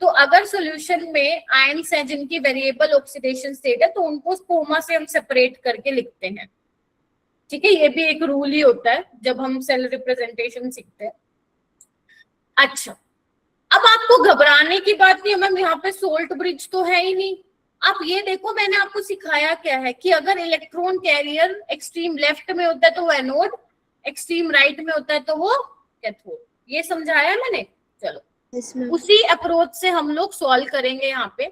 तो अगर सॉल्यूशन में आयंस हैं जिनकी वेरिएबल ऑक्सीडेशन स्टेट है तो उनको कोमा से हम सेपरेट करके लिखते हैं, ठीक है। ये भी एक रूल ही होता है जब हम सेल रिप्रेजेंटेशन सीखते हैं। अच्छा, अब आपको घबराने की बात नहीं है मैम, यहाँ पे सोल्ट ब्रिज तो है ही नहीं। आप ये देखो, मैंने आपको सिखाया क्या है कि अगर इलेक्ट्रॉन कैरियर एक्सट्रीम लेफ्ट में होता है तो वो एनोड, एक्सट्रीम राइट में होता है तो वो कैथोड। ये समझाया मैंने। चलो उसी अप्रोच से हम लोग सॉल्व करेंगे यहाँ पे।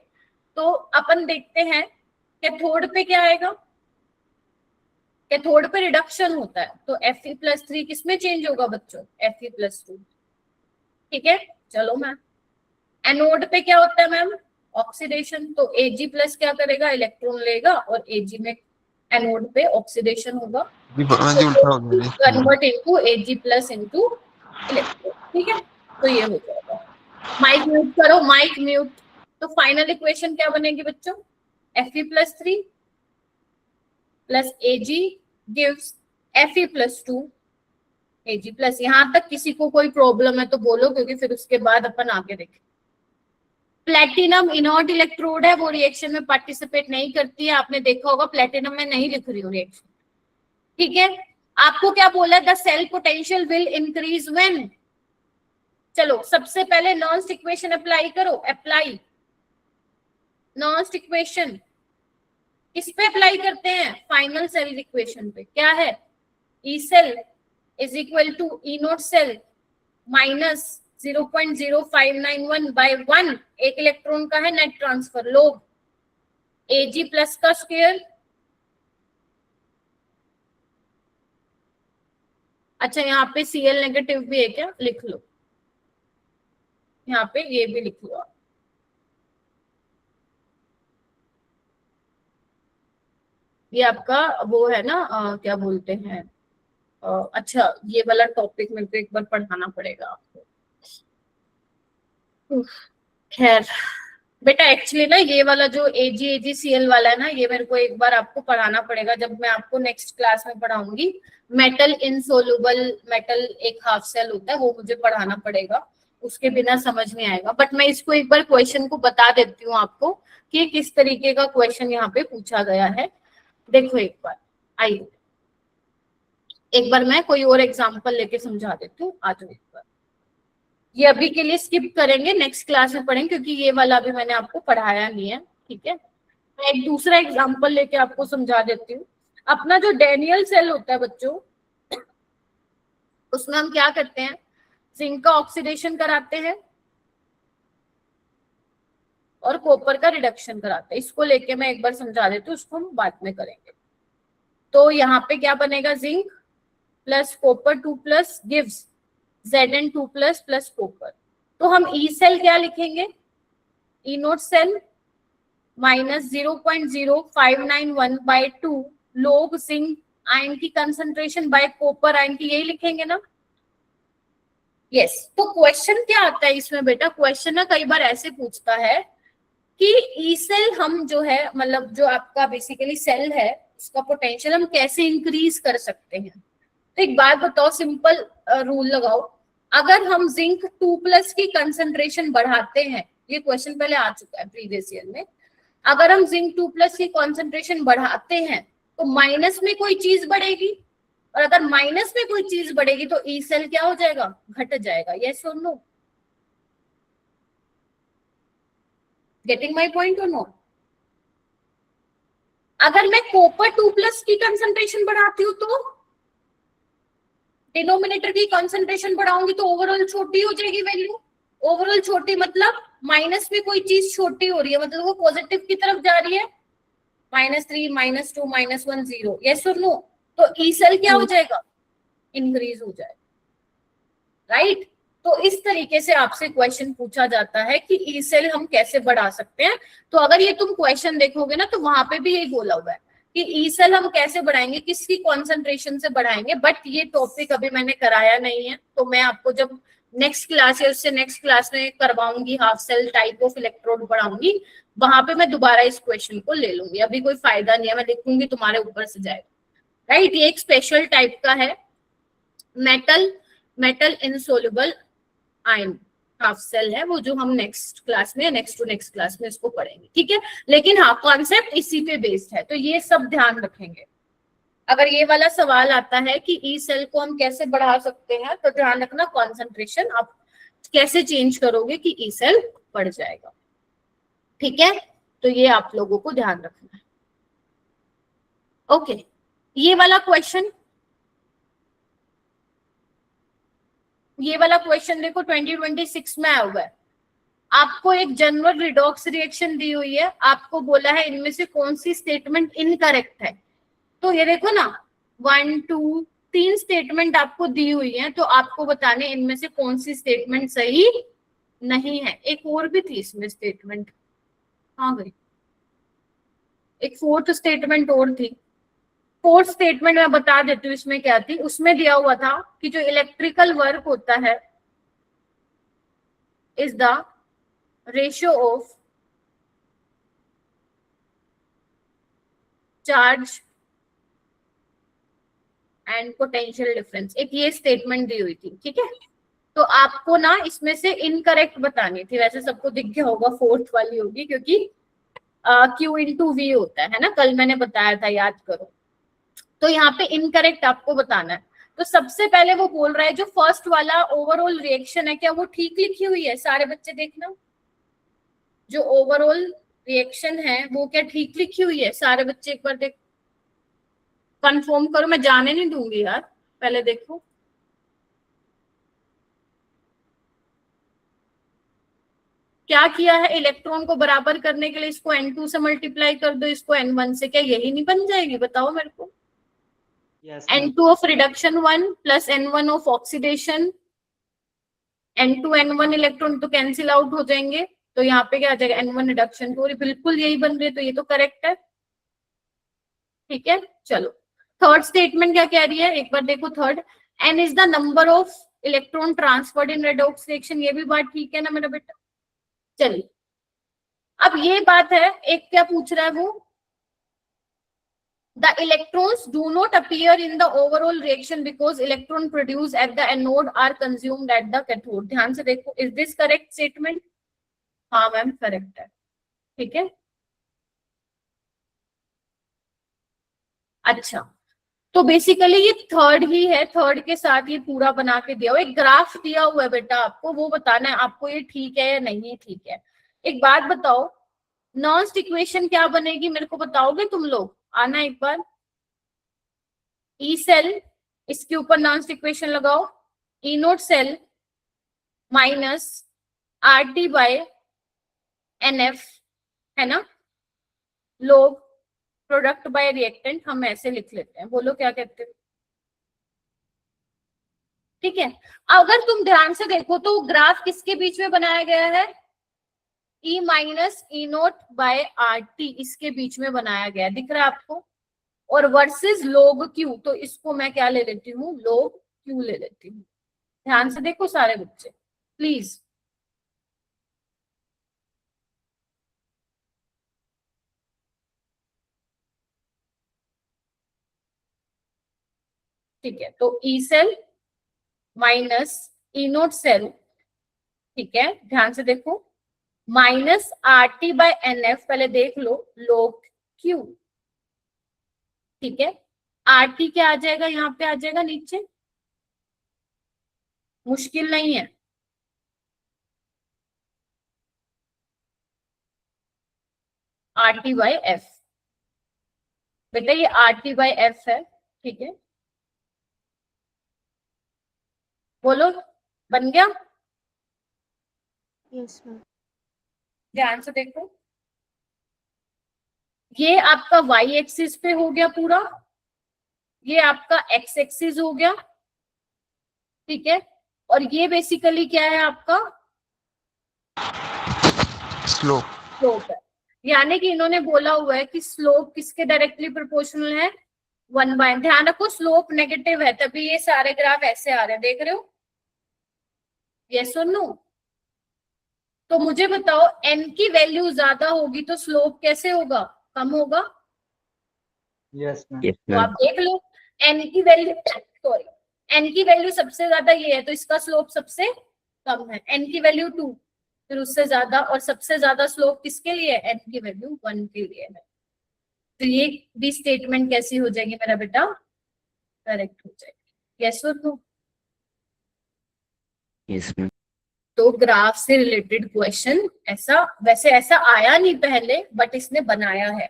तो अपन देखते हैं कैथोड पे क्या आएगा। कैथोड पे रिडक्शन होता है तो Fe+3 किसमें चेंज होगा बच्चों? Fe+2, ठीक है। चलो मैम, एनोड पे क्या होता है मैम? ऑक्सीडेशन, तो Ag+ क्या करेगा? इलेक्ट्रॉन लेगा और Ag में एनोड पे ऑक्सीडेशन होगा, convert into Ag+ into electron, ठीक है। तो ये हो जाएगा। माइक म्यूट करो, माइक म्यूट। तो फाइनल इक्वेशन क्या बनेगी बच्चों? Fe+3 plus Ag gives Fe+2 Ag+। यहां तक किसी को कोई प्रॉब्लम है तो बोलो, क्योंकि फिर उसके बाद अपन आगे देखें। प्लेटिनम इनॉर्ट इलेक्ट्रोड है, वो रिएक्शन में पार्टिसिपेट नहीं करती है। आपने देखा होगा प्लेटिनम में नहीं लिख रही हूँ रिएक्शन, ठीक है। आपको क्या बोला? The cell potential will increase when. चलो सबसे पहले नॉन्स्ट इक्वेशन अप्लाई करो। अप्लाई नॉन्स्ट इक्वेशन किस पे अप्लाई करते हैं? फाइनल सेल इक्वेशन पे। क्या है? E cell is equal to E naught cell minus 0.0591/1। एक इलेक्ट्रॉन का है नेट ट्रांसफर, लोग Ag+ का स्क्वायर। अच्छा यहाँ पे Cl नेगेटिव भी है क्या? लिख लो, यहाँ पे ये भी लिख लो आप। ये आपका वो है ना, क्या बोलते हैं, अच्छा ये वाला टॉपिक मेरे को एक बार पढ़ाना पड़ेगा आपको। खैर बेटा, एक्चुअली ना ये वाला जो AgCl वाला है ना, ये मेरे को एक बार आपको पढ़ाना पड़ेगा जब मैं आपको नेक्स्ट क्लास में पढ़ाऊंगी। मेटल इनसोल्युबल मेटल एक हाफ सेल होता है, वो मुझे पढ़ाना पड़ेगा, उसके बिना समझ नहीं आएगा। बट मैं इसको एक बार क्वेश्चन को बता देती हूँ आपको कि किस तरीके का क्वेश्चन यहाँ पे पूछा गया है। देखो एक बार, आइए एक बार मैं कोई और एग्जांपल लेके समझा देती हूँ। आ जाओ एक बार, ये अभी के लिए स्किप करेंगे, नेक्स्ट क्लास में पढ़ेंगे, क्योंकि ये वाला अभी मैंने आपको पढ़ाया नहीं है, ठीक है। मैं एक दूसरा एग्जांपल लेके आपको समझा देती हूँ। अपना जो डैनियल सेल होता है बच्चों, उसमें हम क्या करते हैं? जिंक का ऑक्सीडेशन कराते हैं और कॉपर का रिडक्शन कराते हैं। इसको लेके मैं एक बार समझा देती हूँ, उसको हम बाद में करेंगे। तो यहाँ पे क्या बनेगा? Zinc plus copper 2+ gives Zn2+ plus copper. तो हम ई सेल क्या लिखेंगे? ई नोट सेल माइनस 0.0591/2 लोग जिंक आयन की कंसंट्रेशन बाय कॉपर आयन की, यही लिखेंगे ना? यस। तो क्वेश्चन क्या आता है इसमें बेटा? क्वेश्चन ना कई बार ऐसे पूछता है कि ई सेल हम जो है, मतलब जो आपका बेसिकली सेल है, उसका पोटेंशियल हम कैसे इंक्रीज कर सकते हैं। तो एक बात बताओ, सिंपल रूल लगाओ। अगर हम जिंक 2+ की कंसंट्रेशन बढ़ाते हैं, ये क्वेश्चन पहले आ चुका है प्रीवियस ईयर में, अगर हम जिंक 2+ की कंसंट्रेशन बढ़ाते हैं तो माइनस में कोई चीज बढ़ेगी, और अगर माइनस में कोई चीज बढ़ेगी तो ई सेल क्या हो जाएगा? घट जाएगा। यस और नो? गेटिंग माई पॉइंट और नो? अगर मैं कॉपर 2+ की कंसंट्रेशन बढ़ाती हूँ तो डिनोमिनेटर की कंसंट्रेशन बढ़ाऊंगी तो ओवरऑल छोटी हो जाएगी वैल्यू। ओवरऑल छोटी मतलब माइनस में कोई चीज छोटी हो रही है, मतलब वो पॉजिटिव की तरफ जा रही है। -3 -2 -1 0। यस और नो? तो ई सेल क्या हो जाएगा? इंक्रीज हो जाएगा, राइट। तो इस तरीके से आपसे क्वेश्चन पूछा जाता है कि ई सेल हम कैसे बढ़ा सकते हैं। तो अगर ये तुम क्वेश्चन देखोगे ना, तो वहां पे भी यही बोला हुआ है कि ई सेल हम कैसे बढ़ाएंगे, किसकी कॉन्सेंट्रेशन से बढ़ाएंगे, बट ये टॉपिक अभी मैंने कराया नहीं है, तो मैं आपको जब नेक्स्ट क्लास या उससे नेक्स्ट क्लास में करवाऊंगी, half cell type of electrode बढ़ाऊंगी, वहां पे मैं दोबारा इस क्वेश्चन को ले लूंगी। अभी कोई फायदा नहीं है, मैं लिखूंगी तुम्हारे ऊपर से जाएगा, राइट। ये एक स्पेशल टाइप का है metal insoluble ion half cell है, वो जो हम नेक्स्ट क्लास में, नेक्स्ट टू नेक्स्ट क्लास में इसको पढ़ेंगे, ठीक है। लेकिन हाँ, कॉन्सेप्ट इसी पे बेस्ड है, तो ये सब ध्यान रखेंगे। अगर ये वाला सवाल आता है कि ई सेल को हम कैसे बढ़ा सकते हैं, तो ध्यान रखना कॉन्सेंट्रेशन आप कैसे चेंज करोगे कि ई सेल बढ़ जाएगा, ठीक है। तो ये आप लोगों को ध्यान रखना है। ओके, ये वाला क्वेश्चन देखो 2026 में आया हुआ है। आपको एक जनरल रिडॉक्स रिएक्शन दी हुई है, आपको बोला है इनमें से कौन सी स्टेटमेंट इनकरेक्ट है। तो ये देखो ना, 1 2 3 स्टेटमेंट आपको दी हुई है, तो आपको बताने इनमें से कौन सी स्टेटमेंट सही नहीं है। एक और भी थी इसमें स्टेटमेंट, हाँ गई, एक फोर्थ स्टेटमेंट और थी। फोर्थ स्टेटमेंट मैं बता देती हूँ इसमें क्या थी। उसमें दिया हुआ था कि जो इलेक्ट्रिकल वर्क होता है is the ratio of charge and potential difference, एक ये स्टेटमेंट दी हुई थी, ठीक है। तो आपको ना इसमें से इनकरेक्ट बतानी थी। वैसे सबको दिख गया होगा, फोर्थ वाली होगी, क्योंकि Q इंटू वी होता है ना, कल मैंने बताया था, याद करो। तो यहाँ पे इनकरेक्ट आपको बताना है। तो सबसे पहले वो बोल रहा है जो फर्स्ट वाला ओवरऑल रिएक्शन है, क्या वो ठीक लिखी हुई है? सारे बच्चे देखना, जो ओवरऑल रिएक्शन है वो क्या ठीक लिखी हुई है? सारे बच्चे एक बार देख, कंफर्म करो, मैं जाने नहीं दूंगी यार, पहले देखो। क्या किया है, इलेक्ट्रॉन को बराबर करने के लिए इसको N2 से मल्टीप्लाई कर दो, इसको N1 से, क्या यही नहीं बन जाएगी? बताओ मेरे को। N2 of reduction 1 plus N1 of oxidation, N2 N1 electron तो कैंसिल आउट हो जाएंगे, तो यहाँ पे क्या आ जाएगा, N1 रिडक्शन 2, बिल्कुल यही बन रही है, तो ये तो करेक्ट है, ठीक है। चलो थर्ड स्टेटमेंट क्या कह रही है, एक बार देखो। Third, N is the number of electron transferred in redox reaction, ये भी बात ठीक है ना मेरा बेटा। चलिए, अब ये बात है, एक क्या पूछ रहा है वो, the electrons do not appear in the overall reaction because electron produced at the anode are consumed at the cathode। ध्यान से देखो, is this correct statement? हाँ मैम, करेक्ट है, ठीक है। अच्छा, तो बेसिकली ये थर्ड ही है, थर्ड के साथ ये पूरा बना के दिया हुआ, एक ग्राफ दिया हुआ है बेटा, आपको वो बताना है आपको ये ठीक है या नहीं ठीक है। एक बात बताओ, नॉन्स्ट इक्वेशन क्या बनेगी, मेरे को बताओगे तुम लोग? आना एक बार, ई सेल, इसके ऊपर नॉन्स्ट इक्वेशन लगाओ, E naught cell minus RT by NF, है ना, लोग प्रोडक्ट बाय रिएक्टेंट, हम ऐसे लिख लेते हैं, बोलो क्या कहते हो? ठीक है। अगर तुम ध्यान से देखो तो ग्राफ किसके बीच में बनाया गया है, E माइनस ई नोट बाय RT, इसके बीच में बनाया गया, दिख रहा है आपको, और वर्सेस log Q, तो इसको मैं क्या ले लेती हूँ, log Q ले लेती हूँ। ध्यान से देखो सारे बच्चे प्लीज। ठीक है, तो ई सेल माइनस ई नोट सेल, ठीक है, ध्यान से देखो, माइनस RT बाय NF, पहले देख लो, log Q, ठीक है। RT क्या आ जाएगा, यहाँ पे आ जाएगा नीचे, मुश्किल नहीं है, RT बाय F, बेटा ये RT बाय F है, ठीक है। बोलो, बन गया? Yes ma'am. ध्यान से देखो, ये आपका Y एक्सिस पे हो गया पूरा, ये आपका X एक्सिस हो गया, ठीक है, और ये बेसिकली क्या है आपका स्लोप। स्लोप है। यानी कि इन्होंने बोला हुआ है कि स्लोप किसके डायरेक्टली प्रोपोर्शनल है, 1/, ध्यान रखो स्लोप नेगेटिव है तभी ये सारे ग्राफ ऐसे आ रहे हैं, देख रहे हो, यस और नो। तो मुझे बताओ n की वैल्यू ज्यादा होगी तो स्लोप कैसे होगा, कम होगा। Yes ma'am. Yes, तो आप ma'am. देख लो n की वैल्यू सॉरी n की वैल्यू सबसे ज्यादा ये है तो इसका स्लोप सबसे कम है, n की वैल्यू 2 फिर उससे ज्यादा, और सबसे ज्यादा स्लोप किसके लिए है, n की वैल्यू 1 के लिए है। तो ये भी स्टेटमेंट कैसी हो जाएगी मेरा बेटा, करेक्ट हो जाएगी, यस और नो। Yes, ma'am. तो ग्राफ से रिलेटेड क्वेश्चन ऐसा, वैसे ऐसा आया नहीं पहले बट इसने बनाया है,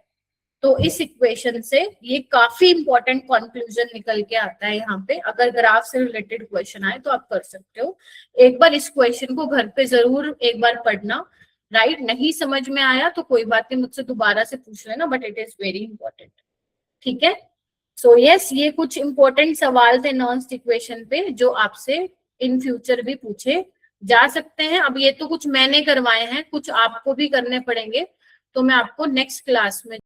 तो इस इक्वेशन से ये काफी इंपॉर्टेंट कंक्लूजन निकल के आता है यहाँ पे। अगर ग्राफ से रिलेटेड क्वेश्चन आए तो आप कर सकते हो। एक बार इस क्वेश्चन को घर पे जरूर एक बार पढ़ना, राइट। नहीं समझ में आया तो कोई बात नहीं, मुझसे दोबारा से पूछ लेना, but it is very important, ठीक है। सो यस, ये कुछ इंपॉर्टेंट सवाल थे नॉन्स इक्वेशन पे जो आपसे इन फ्यूचर भी पूछे जा सकते हैं। अब ये तो कुछ मैंने करवाए हैं, कुछ आपको भी करने पड़ेंगे, तो मैं आपको नेक्स्ट क्लास में